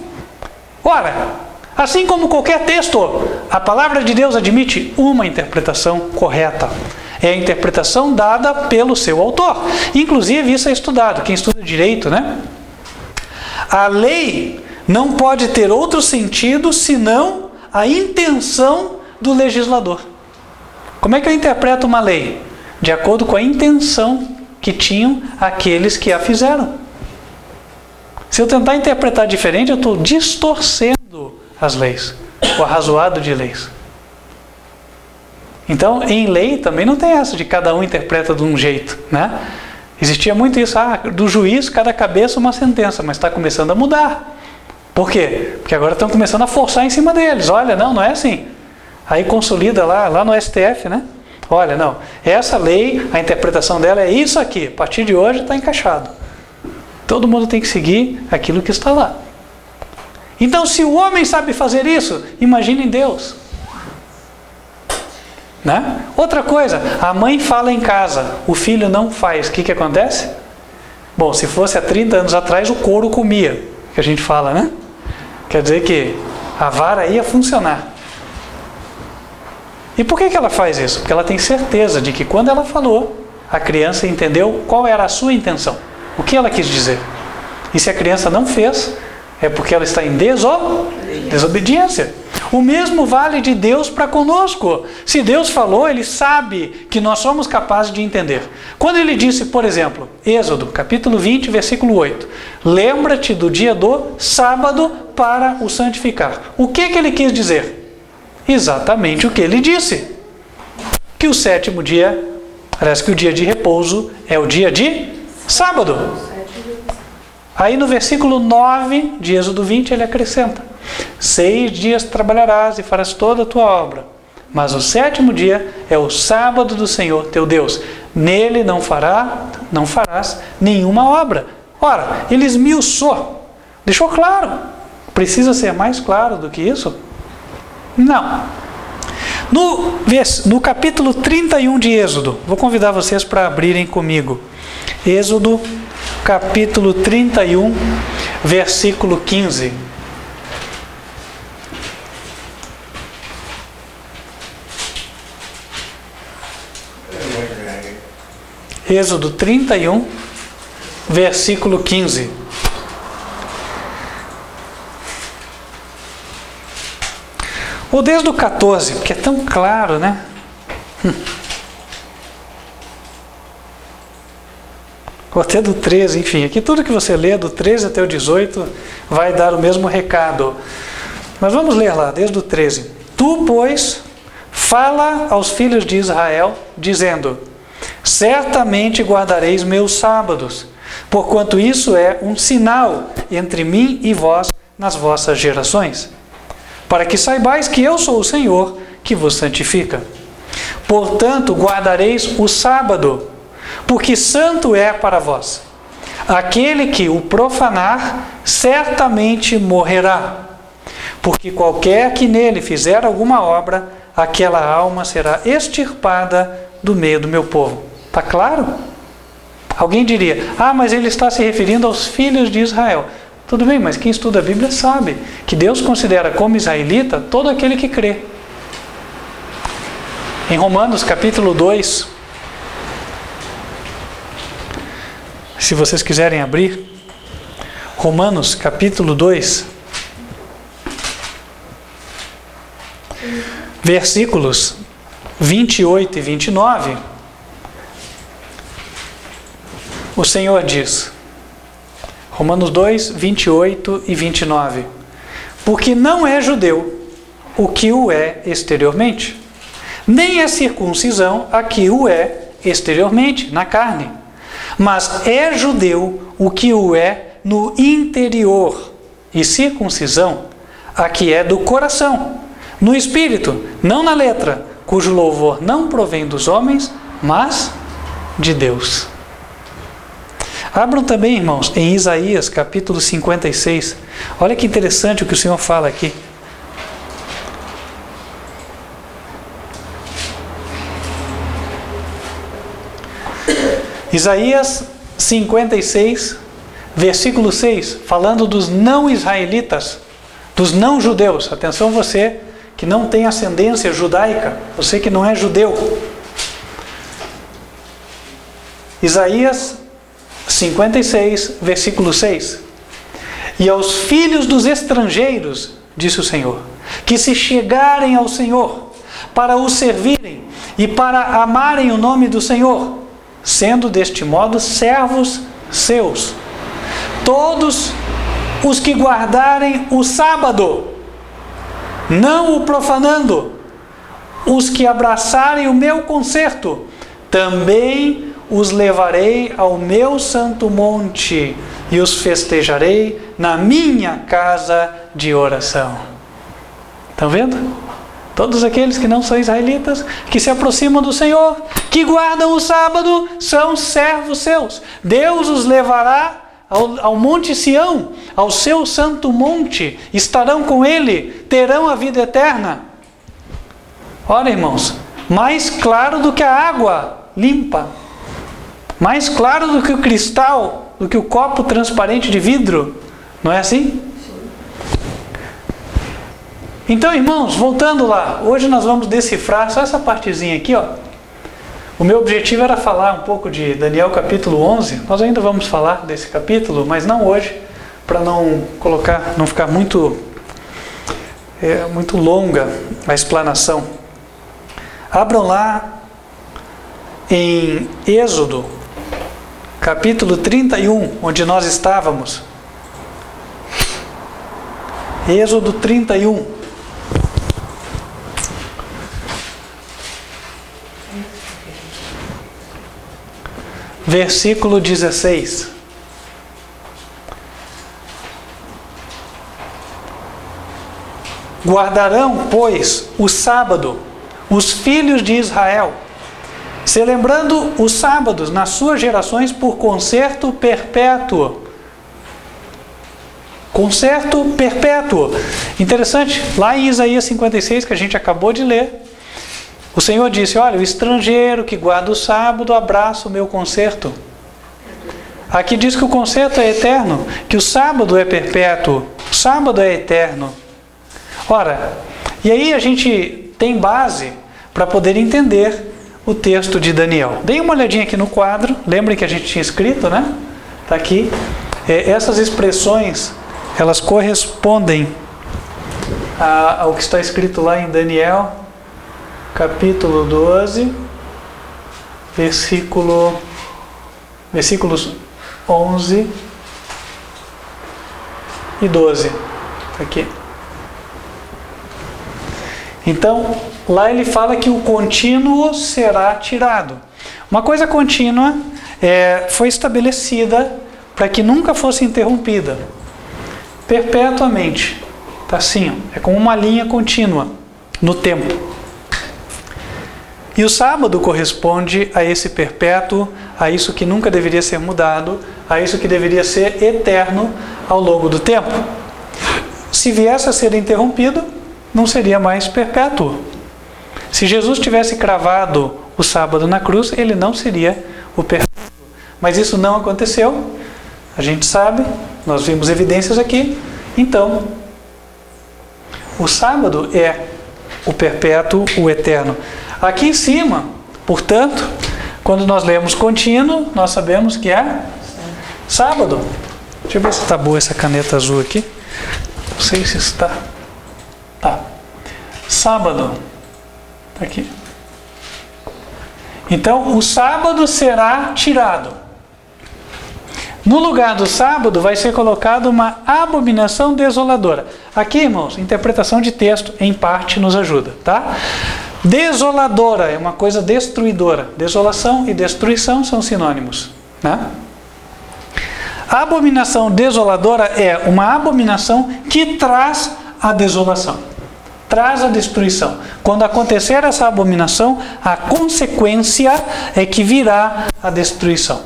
Ora, assim como qualquer texto, a palavra de Deus admite uma interpretação correta. É a interpretação dada pelo seu autor. Inclusive, isso é estudado. Quem estuda direito, né? A lei não pode ter outro sentido senão a intenção do legislador. Como é que eu interpreto uma lei? De acordo com a intenção que tinham aqueles que a fizeram. Se eu tentar interpretar diferente, eu estou distorcendo as leis, o arrazoado de leis. Então, em lei também não tem essa de cada um interpreta de um jeito, né? Existia muito isso, do juiz, cada cabeça uma sentença, mas está começando a mudar. Por quê? Porque agora estão começando a forçar em cima deles. Olha, não é assim. Aí consolida lá no STF, né? Olha, não, essa lei, a interpretação dela é isso aqui. A partir de hoje está encaixado. Todo mundo tem que seguir aquilo que está lá. Então, se o homem sabe fazer isso, imagine Deus. Né? Outra coisa, a mãe fala em casa, o filho não faz. O que acontece? Bom, se fosse há 30 anos atrás, o couro comia, que a gente fala, né? Quer dizer que a vara ia funcionar. E por que ela faz isso? Porque ela tem certeza de que quando ela falou, a criança entendeu qual era a sua intenção, o que ela quis dizer. E se a criança não fez, é porque ela está em desobediência. O mesmo vale de Deus para conosco. Se Deus falou, Ele sabe que nós somos capazes de entender. Quando Ele disse, por exemplo, Êxodo, capítulo 20, versículo 8, lembra-te do dia do sábado para o santificar. O que Ele quis dizer? Exatamente o que Ele disse. Que o sétimo dia, parece que o dia de repouso é o dia de sábado. Aí no versículo 9 de Êxodo 20 ele acrescenta: 6 dias trabalharás e farás toda a tua obra, mas o sétimo dia é o sábado do Senhor teu Deus. Nele não farás nenhuma obra. Ora, ele esmiuçou, deixou claro. Precisa ser mais claro do que isso? Não. No capítulo 31 de Êxodo, vou convidar vocês para abrirem comigo. Êxodo capítulo 31, versículo 15. Êxodo 31, versículo 15. Ou desde o 14, porque é tão claro, né? Ou até do 13, enfim. Aqui tudo que você lê, do 13 até o 18, vai dar o mesmo recado. Mas vamos ler lá, desde o 13. Tu, pois, fala aos filhos de Israel, dizendo: certamente guardareis meus sábados, porquanto isso é um sinal entre mim e vós nas vossas gerações, para que saibais que eu sou o Senhor que vos santifica. Portanto, guardareis o sábado, porque santo é para vós. Aquele que o profanar, certamente morrerá. Porque qualquer que nele fizer alguma obra, aquela alma será extirpada do meio do meu povo. Está claro? Alguém diria: mas ele está se referindo aos filhos de Israel. Tudo bem, mas quem estuda a Bíblia sabe que Deus considera como israelita todo aquele que crê. Em Romanos capítulo 2, se vocês quiserem abrir, Romanos capítulo 2, versículos 28 e 29, o Senhor diz, Romanos 2, 28 e 29, porque não é judeu o que o é exteriormente, nem é circuncisão a que o é exteriormente, na carne, mas é judeu o que o é no interior, e circuncisão a que é do coração, no espírito, não na letra, cujo louvor não provém dos homens, mas de Deus. Abram também, irmãos, em Isaías capítulo 56. Olha que interessante o que o Senhor fala aqui. Isaías 56, versículo 6, falando dos não israelitas, dos não judeus. Atenção você que não tem ascendência judaica, você que não é judeu. Isaías 56, versículo 6. E aos filhos dos estrangeiros, disse o Senhor, que se chegarem ao Senhor, para o servirem e para amarem o nome do Senhor, sendo deste modo servos seus. Todos os que guardarem o sábado, não o profanando, os que abraçarem o meu concerto, também os levarei ao meu santo monte e os festejarei na minha casa de oração. Estão vendo? Todos aqueles que não são israelitas, que se aproximam do Senhor, que guardam o sábado, são servos seus. Deus os levará ao monte Sião, ao seu santo monte, estarão com ele, terão a vida eterna. Ora, irmãos, mais claro do que a água limpa, mais claro do que o cristal, do que o copo transparente de vidro, não é assim? Então, irmãos, voltando lá, hoje nós vamos decifrar só essa partezinha aqui, ó. O meu objetivo era falar um pouco de Daniel capítulo 11, nós ainda vamos falar desse capítulo, mas não hoje, para não ficar muito longa a explanação. Abram lá em Êxodo, capítulo 31, onde nós estávamos. Êxodo 31. Versículo 16. Guardarão, pois, o sábado, os filhos de Israel, celebrando os sábados nas suas gerações por concerto perpétuo. Concerto perpétuo. Interessante, lá em Isaías 56, que a gente acabou de ler, o Senhor disse, olha, o estrangeiro que guarda o sábado abraça o meu concerto. Aqui diz que o concerto é eterno, que o sábado é perpétuo, o sábado é eterno. Ora, e aí a gente tem base para poder entender o texto de Daniel. Dei uma olhadinha aqui no quadro, lembrem que a gente tinha escrito, né? Está aqui. Essas expressões, elas correspondem ao que está escrito lá em Daniel, capítulo 12, versículos 11 e 12. Aqui. Então, lá ele fala que o contínuo será tirado. Uma coisa contínua foi estabelecida para que nunca fosse interrompida. Perpetuamente. Está assim, ó, é como uma linha contínua no tempo. E o sábado corresponde a esse perpétuo, a isso que nunca deveria ser mudado, a isso que deveria ser eterno ao longo do tempo. Se viesse a ser interrompido, não seria mais perpétuo. Se Jesus tivesse cravado o sábado na cruz, ele não seria o perpétuo. Mas isso não aconteceu, a gente sabe, nós vimos evidências aqui. Então, o sábado é o perpétuo, o eterno. Aqui em cima, portanto, quando nós lemos contínuo, nós sabemos que é sábado. Deixa eu ver se está boa essa caneta azul aqui. Não sei se está. Tá. Sábado. Está aqui. Então, o sábado será tirado. No lugar do sábado vai ser colocada uma abominação desoladora. Aqui, irmãos, interpretação de texto em parte nos ajuda, tá? Desoladora é uma coisa destruidora. Desolação e destruição são sinônimos, né? A abominação desoladora é uma abominação que traz a desolação, traz a destruição. Quando acontecer essa abominação, a consequência é que virá a destruição.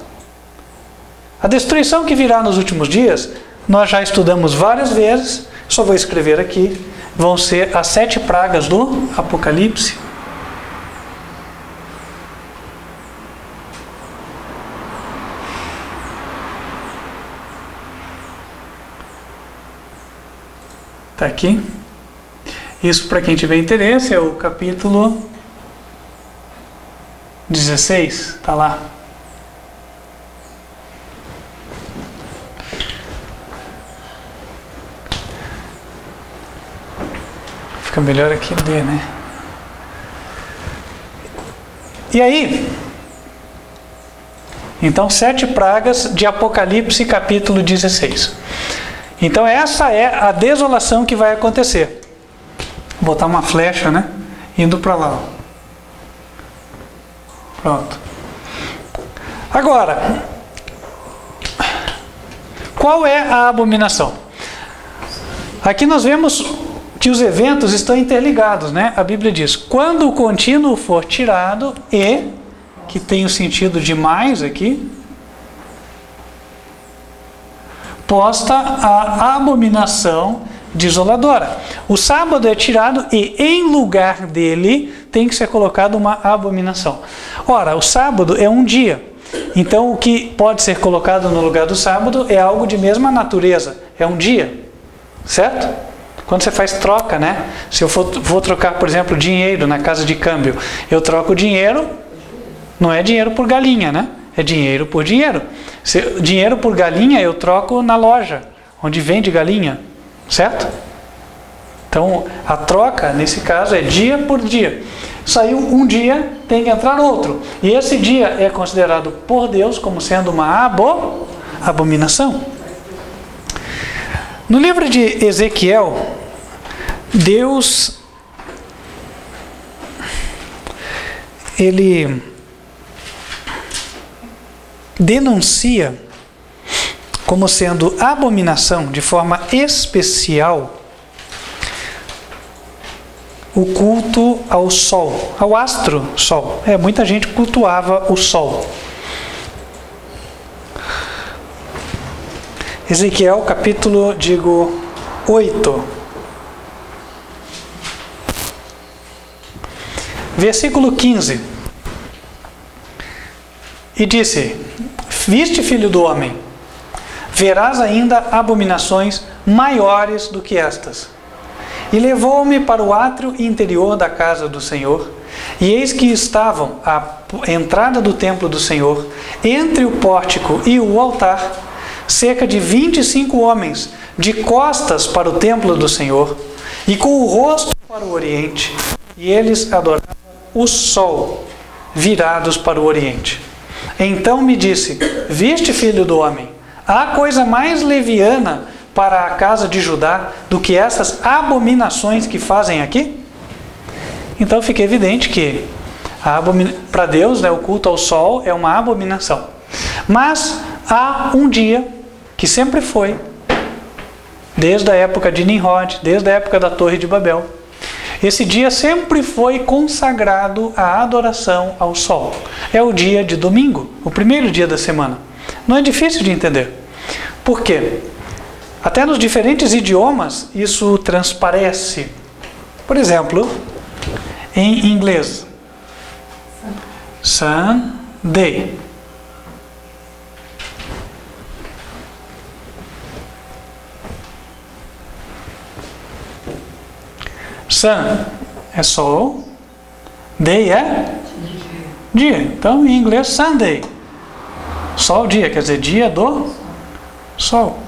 A destruição que virá nos últimos dias, nós já estudamos várias vezes, só vou escrever aqui, vão ser as 7 pragas do Apocalipse. Está aqui. Isso, para quem tiver interesse, é o capítulo 16. Está lá. Fica melhor aqui ler, né? E aí? Então, 7 pragas de Apocalipse, capítulo 16. Então, essa é a desolação que vai acontecer. Vou botar uma flecha, né? Indo para lá. Pronto. Agora, qual é a abominação? Aqui nós vemos que os eventos estão interligados, né? A Bíblia diz: quando o contínuo for tirado e, que tem o sentido de mais aqui, posta a abominação desoladora. O sábado é tirado e em lugar dele tem que ser colocado uma abominação. Ora, o sábado é um dia. Então o que pode ser colocado no lugar do sábado é algo de mesma natureza. É um dia. Certo? Quando você faz troca, né? Se eu vou trocar, por exemplo, dinheiro na casa de câmbio, eu troco dinheiro, não é dinheiro por galinha, né? É dinheiro por dinheiro. Dinheiro por galinha eu troco na loja, onde vende galinha, certo? Então, a troca, nesse caso, é dia por dia. Saiu um dia, tem que entrar outro. E esse dia é considerado por Deus como sendo uma abominação. No livro de Ezequiel, Deus, ele denuncia como sendo abominação de forma especial o culto ao sol, ao astro sol. Muita gente cultuava o sol. Ezequiel capítulo, 8. Versículo 15. E disse: viste, filho do homem, verás ainda abominações maiores do que estas. E levou-me para o átrio interior da casa do Senhor, e eis que estavam à entrada do templo do Senhor, entre o pórtico e o altar, cerca de 25 homens, de costas para o templo do Senhor, e com o rosto para o oriente, e eles adoravam o sol, virados para o oriente. Então me disse: viste, filho do homem, há coisa mais leviana para a casa de Judá do que essas abominações que fazem aqui? Então fica evidente que para Deus, né, o culto ao sol é uma abominação. Mas há um dia que sempre foi, desde a época de Nimrod, desde a época da Torre de Babel. Esse dia sempre foi consagrado à adoração ao sol. É o dia de domingo, o primeiro dia da semana. Não é difícil de entender. Por quê? Até nos diferentes idiomas isso transparece. Por exemplo, em inglês, Sunday. Sun é sol, day é dia. Então, em inglês, Sunday. Sol, dia, quer dizer, dia do sol.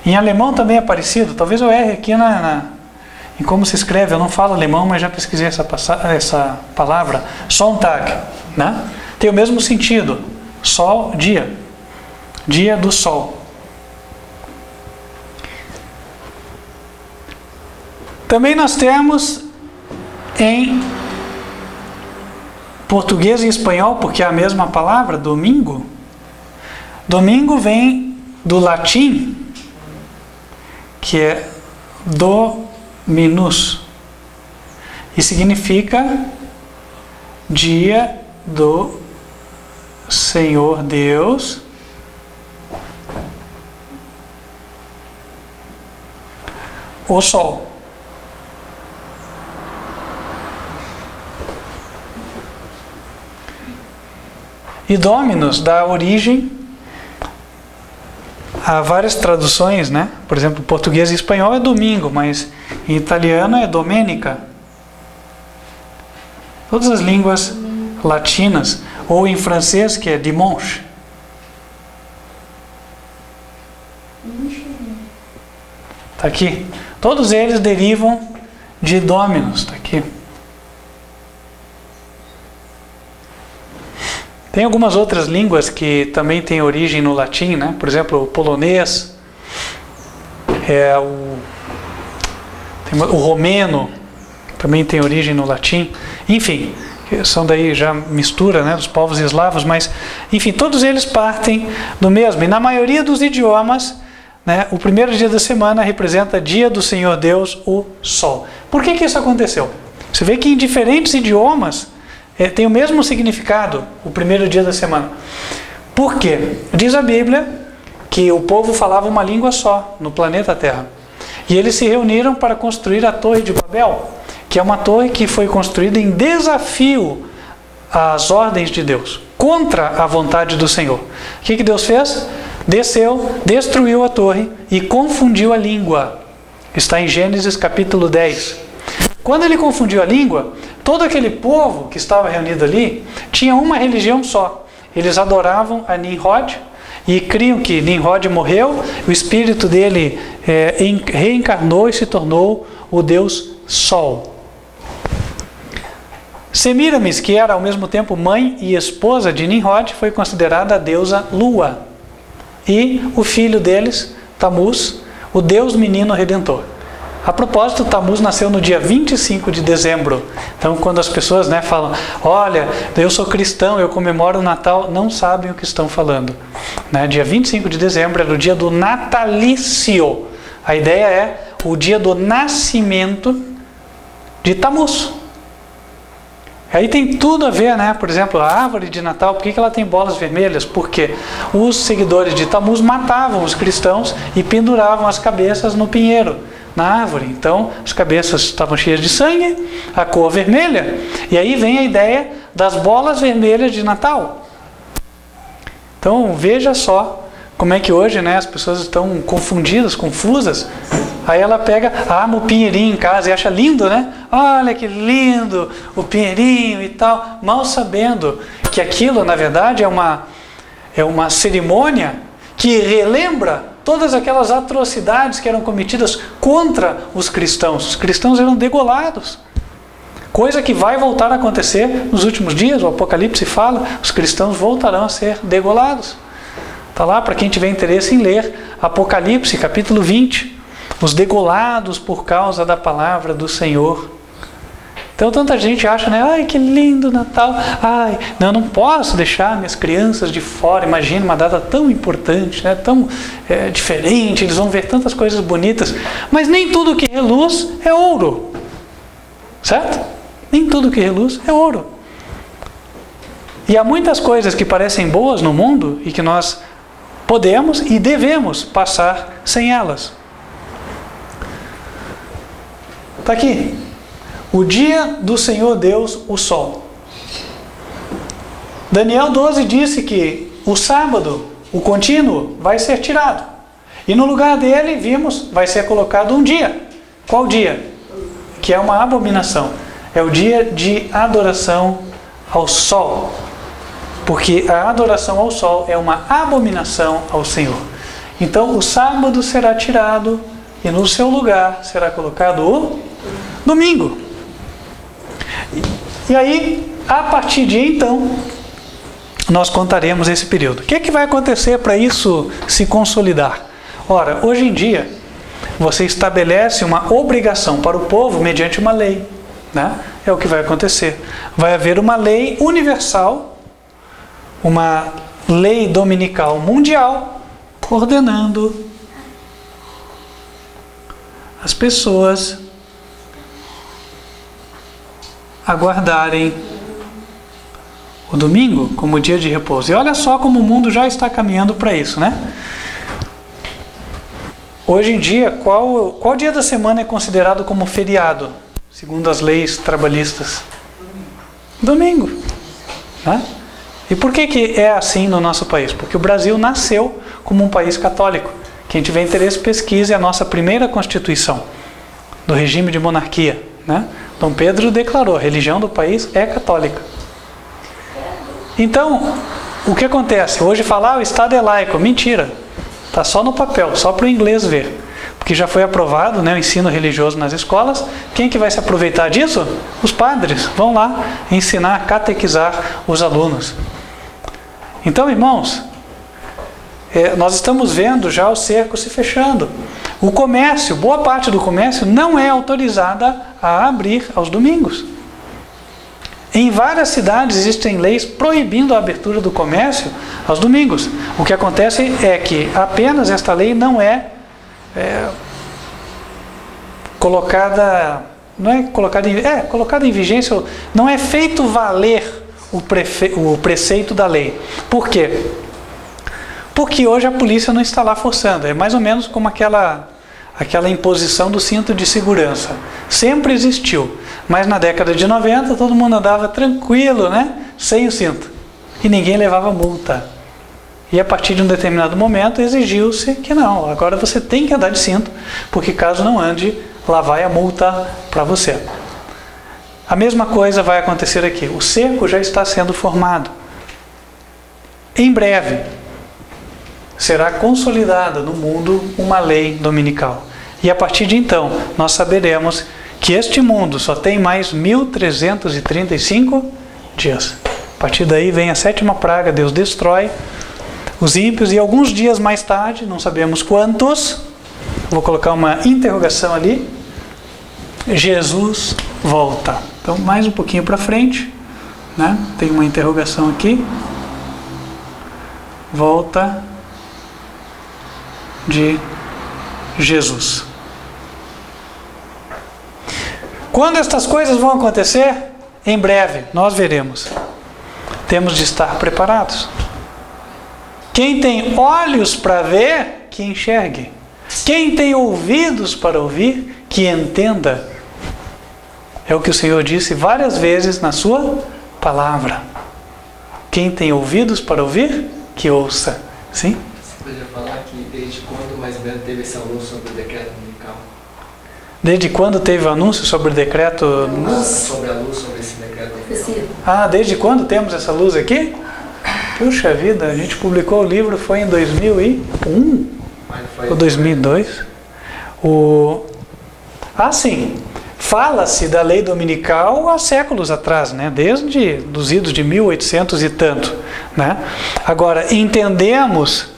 Em alemão também é parecido. Talvez eu erre aqui em como se escreve. Eu não falo alemão, mas já pesquisei essa palavra. Sonntag, né? Tem o mesmo sentido. Sol, dia. Dia do sol. Também nós temos em português e espanhol, porque é a mesma palavra, domingo. Domingo vem do latim, que é dominus, e significa dia do Senhor Deus, o sol. E Dominus dá origem há várias traduções, né? Por exemplo, em português e espanhol é domingo, mas em italiano é domenica. Todas as línguas latinas, ou em francês que é dimanche. Está aqui. Todos eles derivam de Dominus. Está aqui. Tem algumas outras línguas que também têm origem no latim, né? Por exemplo, o polonês, o romeno também tem origem no latim. Enfim, são daí já mistura, né, dos povos eslavos, mas enfim, todos eles partem do mesmo. E na maioria dos idiomas, né, o primeiro dia da semana representa dia do Senhor Deus, o Sol. Por que isso aconteceu? Você vê que em diferentes idiomas tem o mesmo significado, o primeiro dia da semana. Por quê? Diz a Bíblia que o povo falava uma língua só no planeta Terra. E eles se reuniram para construir a Torre de Babel, que é uma torre que foi construída em desafio às ordens de Deus, contra a vontade do Senhor. O que Deus fez? Desceu, destruiu a torre e confundiu a língua. Está em Gênesis capítulo 10. Quando ele confundiu a língua, todo aquele povo que estava reunido ali tinha uma religião só. Eles adoravam a Nimrod e criam que Nimrod morreu, o espírito dele reencarnou e se tornou o deus Sol. Semiramis, que era ao mesmo tempo mãe e esposa de Nimrod, foi considerada a deusa Lua. E o filho deles, Tamuz, o Deus Menino Redentor. A propósito, Tamuz nasceu no dia 25 de dezembro. Então, quando as pessoas, né, falam, olha, eu sou cristão, eu comemoro o Natal, não sabem o que estão falando. Né? Dia 25 de dezembro era o dia do natalício. A ideia é o dia do nascimento de Tamuz. Aí tem tudo a ver, né? Por exemplo, a árvore de Natal, por que ela tem bolas vermelhas? Porque os seguidores de Tamuz matavam os cristãos e penduravam as cabeças no pinheiro, na árvore. Então, as cabeças estavam cheias de sangue, a cor vermelha. E aí vem a ideia das bolas vermelhas de Natal. Então, veja só como é que hoje, né, as pessoas estão confundidas, confusas. Aí ela pega, arma o pinheirinho em casa e acha lindo, né? Olha que lindo o pinheirinho e tal. Mal sabendo que aquilo, na verdade, é uma cerimônia que relembra todas aquelas atrocidades que eram cometidas contra os cristãos. Os cristãos eram degolados. Coisa que vai voltar a acontecer nos últimos dias. O Apocalipse fala, os cristãos voltarão a ser degolados. Está lá para quem tiver interesse em ler Apocalipse, capítulo 20. Os degolados por causa da palavra do Senhor. Então tanta gente acha, né? Ai, que lindo Natal. Ai, não posso deixar minhas crianças de fora. Imagina uma data tão importante, né? Tão diferente. Eles vão ver tantas coisas bonitas. Mas nem tudo que reluz é ouro. Certo? Nem tudo que reluz é ouro. E há muitas coisas que parecem boas no mundo e que nós podemos e devemos passar sem elas. Está aqui. O dia do Senhor Deus, o Sol. Daniel 12 disse que o sábado, o contínuo, vai ser tirado. E no lugar dele, vimos, vai ser colocado um dia. Qual dia? Que é uma abominação. É o dia de adoração ao Sol. Porque a adoração ao Sol é uma abominação ao Senhor. Então o sábado será tirado e no seu lugar será colocado o domingo. E aí, a partir de então, nós contaremos esse período. O que é que vai acontecer para isso se consolidar? Ora, hoje em dia, você estabelece uma obrigação para o povo mediante uma lei. Né? É o que vai acontecer. Vai haver uma lei universal, uma lei dominical mundial, ordenando as pessoas aguardarem o domingo como dia de repouso. E olha só como o mundo já está caminhando para isso, né? Hoje em dia, qual dia da semana é considerado como feriado, segundo as leis trabalhistas? Domingo. Né? E por que é assim no nosso país? Porque o Brasil nasceu como um país católico. Quem tiver interesse, pesquise a nossa primeira Constituição do regime de monarquia, né? Dom Pedro declarou: a religião do país é católica. Então, o que acontece? Hoje falar o Estado é laico. Mentira. Está só no papel, só para o inglês ver. Porque já foi aprovado, né, o ensino religioso nas escolas. Quem que vai se aproveitar disso? Os padres vão lá ensinar, catequizar os alunos. Então, irmãos, nós estamos vendo já o cerco se fechando. O comércio, boa parte do comércio, não é autorizada a abrir aos domingos. Em várias cidades existem leis proibindo a abertura do comércio aos domingos. O que acontece é que apenas esta lei não é colocada em vigência, não é feito valer o preceito da lei. Por quê? Porque hoje a polícia não está lá forçando. É mais ou menos como aquela imposição do cinto de segurança. Sempre existiu. Mas na década de 90 todo mundo andava tranquilo, né? Sem o cinto. E ninguém levava multa. E a partir de um determinado momento exigiu-se que não, agora você tem que andar de cinto, porque caso não ande, lá vai a multa para você. A mesma coisa vai acontecer aqui. O cerco já está sendo formado. Em breve, será consolidada no mundo uma lei dominical. E a partir de então, nós saberemos que este mundo só tem mais 1335 dias. A partir daí vem a 7ª praga, Deus destrói os ímpios e alguns dias mais tarde, não sabemos quantos, vou colocar uma interrogação ali, Jesus volta. Então, mais um pouquinho para frente, né? Tem uma interrogação aqui. Volta de Jesus. Quando estas coisas vão acontecer? Em breve, nós veremos. Temos de estar preparados. Quem tem olhos para ver, que enxergue. Quem tem ouvidos para ouvir, que entenda. É o que o Senhor disse várias vezes na sua palavra. Quem tem ouvidos para ouvir, que ouça. Sim? Você poderia falar que desde quando mais ou menos teve esse anúncio sobre o decreto dominical? Desde quando teve o anúncio sobre o decreto? Sobre a luz, sobre esse decreto dominical. Ah, desde quando temos essa luz aqui? Puxa vida, a gente publicou o livro, foi em 2001? Ou 2002? Sim. Fala-se da lei dominical há séculos atrás, né? Desde os idos de 1800 e tanto, né? Agora, entendemos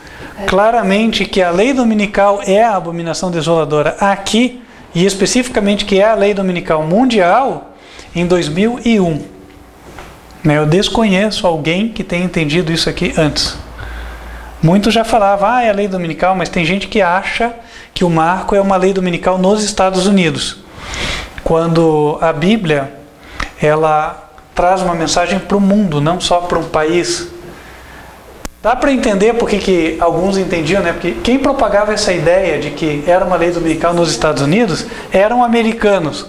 claramente que a lei dominical é a abominação desoladora aqui, e especificamente que é a lei dominical mundial em 2001. Eu desconheço alguém que tenha entendido isso aqui antes. Muitos já falavam, é a lei dominical, mas tem gente que acha que o marco é uma lei dominical nos Estados Unidos. Quando a Bíblia, ela traz uma mensagem para o mundo, não só para um país. Dá para entender porque que alguns entendiam, né? Porque quem propagava essa ideia de que era uma lei dominical nos Estados Unidos eram americanos.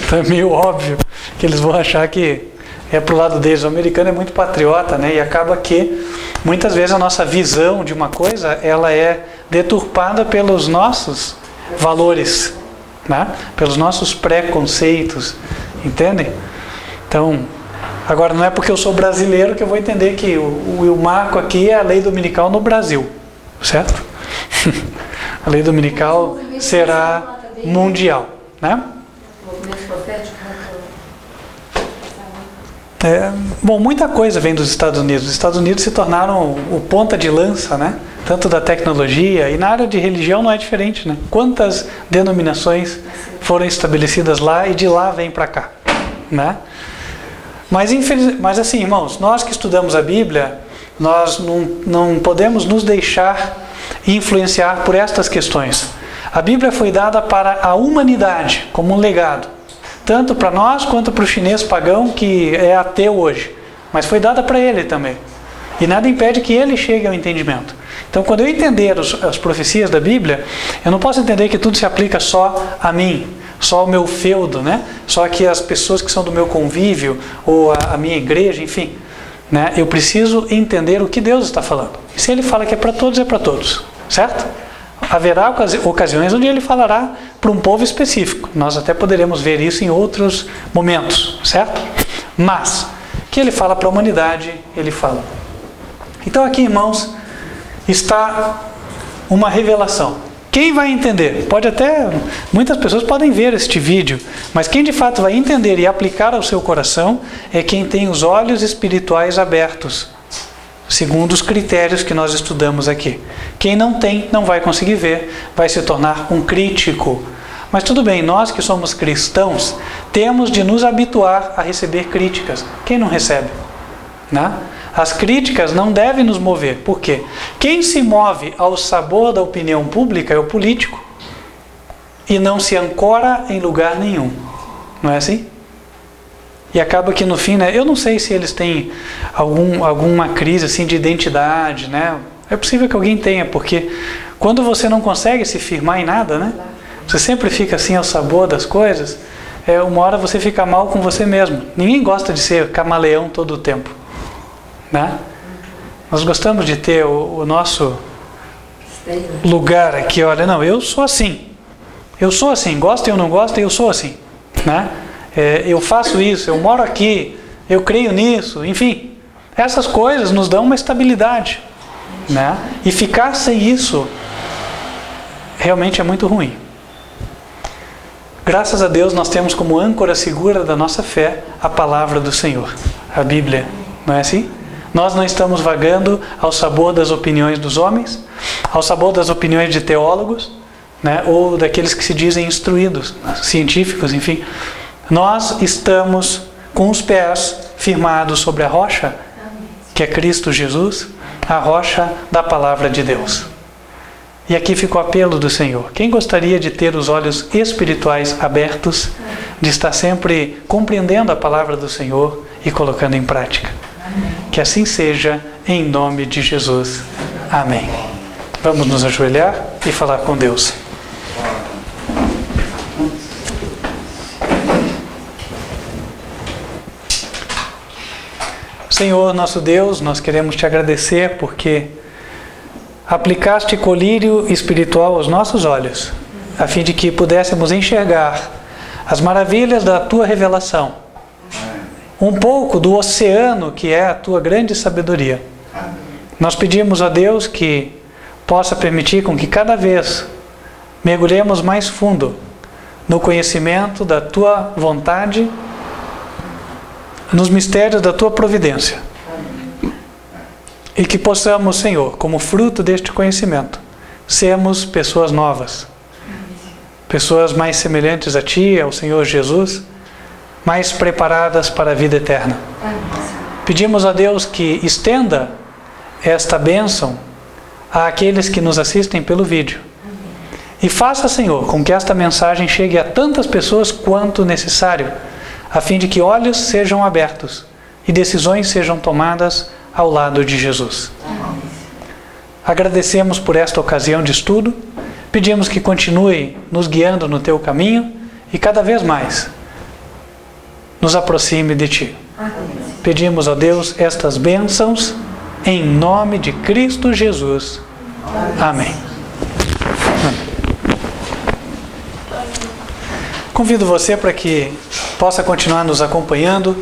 Então é meio óbvio que eles vão achar que é pro lado deles. O americano é muito patriota, né? E acaba que muitas vezes a nossa visão de uma coisa, ela é deturpada pelos nossos valores, né? Pelos nossos preconceitos, entendem? Então, agora não é porque eu sou brasileiro que eu vou entender que o marco aqui é a lei dominical no Brasil, certo? A lei dominical será mundial, né? Bom, muita coisa vem dos Estados Unidos. Os Estados Unidos se tornaram o ponta de lança, né? Tanto da tecnologia, e na área de religião não é diferente, né? Quantas denominações foram estabelecidas lá e de lá vem para cá, né? Mas assim, irmãos, nós que estudamos a Bíblia, nós não podemos nos deixar influenciar por estas questões. A Bíblia foi dada para a humanidade como um legado, tanto para nós quanto para o chinês pagão que é ateu hoje, mas foi dada para ele também. E nada impede que ele chegue ao entendimento. Então, quando eu entender as profecias da Bíblia, eu não posso entender que tudo se aplica só a mim, só ao meu feudo, né? Só que as pessoas que são do meu convívio, ou a minha igreja, enfim. né? Eu preciso entender o que Deus está falando. E se Ele fala que é para todos, certo? Haverá ocasiões onde Ele falará para um povo específico. Nós até poderemos ver isso em outros momentos, certo? Mas, que Ele fala para a humanidade, Ele fala. Então aqui, irmãos, está uma revelação. Quem vai entender? Muitas pessoas podem ver este vídeo, mas quem de fato vai entender e aplicar ao seu coração é quem tem os olhos espirituais abertos, segundo os critérios que nós estudamos aqui. Quem não tem, não vai conseguir ver, vai se tornar um crítico. Mas tudo bem, nós que somos cristãos, temos de nos habituar a receber críticas. Quem não recebe? Né? As críticas não devem nos mover. Por quê? Quem se move ao sabor da opinião pública é o político e não se ancora em lugar nenhum. Não é assim? E acaba que no fim, né, eu não sei se eles têm alguma crise assim, de identidade, né? É possível que alguém tenha, porque quando você não consegue se firmar em nada, né? Você sempre fica assim ao sabor das coisas, uma hora você fica mal com você mesmo. Ninguém gosta de ser camaleão todo o tempo. Né? Nós gostamos de ter o nosso lugar aqui, olha, não, eu sou assim, gosto ou não gosto, eu sou assim, né? Eu faço isso, eu moro aqui, eu creio nisso, enfim, essas coisas nos dão uma estabilidade, né? E ficar sem isso realmente é muito ruim. Graças a Deus nós temos como âncora segura da nossa fé a palavra do Senhor, a Bíblia, não é assim? Nós não estamos vagando ao sabor das opiniões dos homens, ao sabor das opiniões de teólogos, né, ou daqueles que se dizem instruídos, científicos, enfim. Nós estamos com os pés firmados sobre a rocha, que é Cristo Jesus, a rocha da palavra de Deus. E aqui fica o apelo do Senhor. Quem gostaria de ter os olhos espirituais abertos, de estar sempre compreendendo a palavra do Senhor e colocando em prática? Que assim seja, em nome de Jesus. Amém. Vamos nos ajoelhar e falar com Deus. Senhor, nosso Deus, nós queremos te agradecer porque aplicaste colírio espiritual aos nossos olhos, a fim de que pudéssemos enxergar as maravilhas da tua revelação, um pouco do oceano que é a tua grande sabedoria. Nós pedimos a Deus que possa permitir com que cada vez mergulhemos mais fundo no conhecimento da tua vontade, nos mistérios da tua providência. E que possamos, Senhor, como fruto deste conhecimento, sermos pessoas novas, pessoas mais semelhantes a ti, ao Senhor Jesus, mais preparadas para a vida eterna. Pedimos a Deus que estenda esta bênção àqueles que nos assistem pelo vídeo. E faça, Senhor, com que esta mensagem chegue a tantas pessoas quanto necessário, a fim de que olhos sejam abertos e decisões sejam tomadas ao lado de Jesus. Agradecemos por esta ocasião de estudo, pedimos que continue nos guiando no teu caminho e cada vez mais nos aproxime de ti. Pedimos a Deus estas bênçãos em nome de Cristo Jesus. Amém. Convido você para que possa continuar nos acompanhando,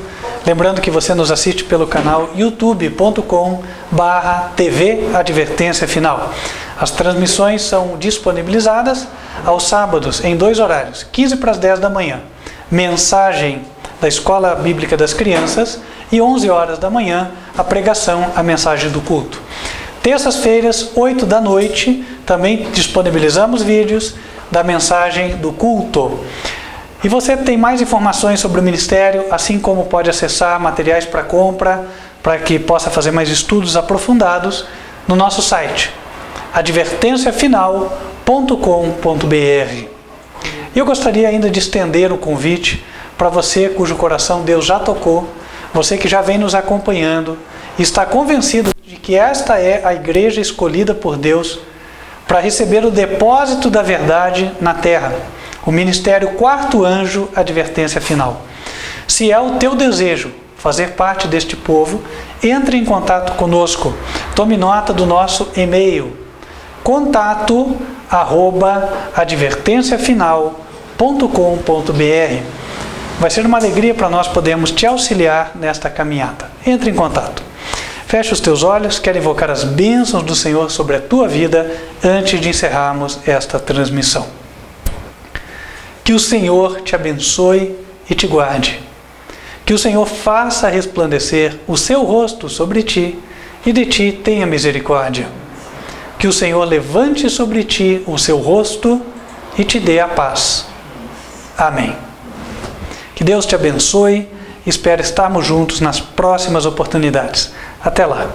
lembrando que você nos assiste pelo canal youtube.com/TV Advertência Final. As transmissões são disponibilizadas aos sábados em 2 horários, 15 para as 10 da manhã, mensagem da Escola Bíblica das Crianças, e 11 horas da manhã, a pregação, a mensagem do culto. Terças-feiras, 8 da noite, também disponibilizamos vídeos da mensagem do culto. E você tem mais informações sobre o ministério, assim como pode acessar materiais para compra, para que possa fazer mais estudos aprofundados, no nosso site, advertenciafinal.com.br. Eu gostaria ainda de estender o convite para você cujo coração Deus já tocou, você que já vem nos acompanhando e está convencido de que esta é a igreja escolhida por Deus para receber o depósito da verdade na terra, o ministério Quarto Anjo Advertência Final. Se é o teu desejo fazer parte deste povo, entre em contato conosco. Tome nota do nosso e-mail: contato@advertenciafinal.com.br. Vai ser uma alegria para nós podermos te auxiliar nesta caminhada. Entre em contato. Feche os teus olhos, quero invocar as bênçãos do Senhor sobre a tua vida antes de encerrarmos esta transmissão. Que o Senhor te abençoe e te guarde. Que o Senhor faça resplandecer o seu rosto sobre ti e de ti tenha misericórdia. Que o Senhor levante sobre ti o seu rosto e te dê a paz. Amém. Que Deus te abençoe. Espero estarmos juntos nas próximas oportunidades. Até lá.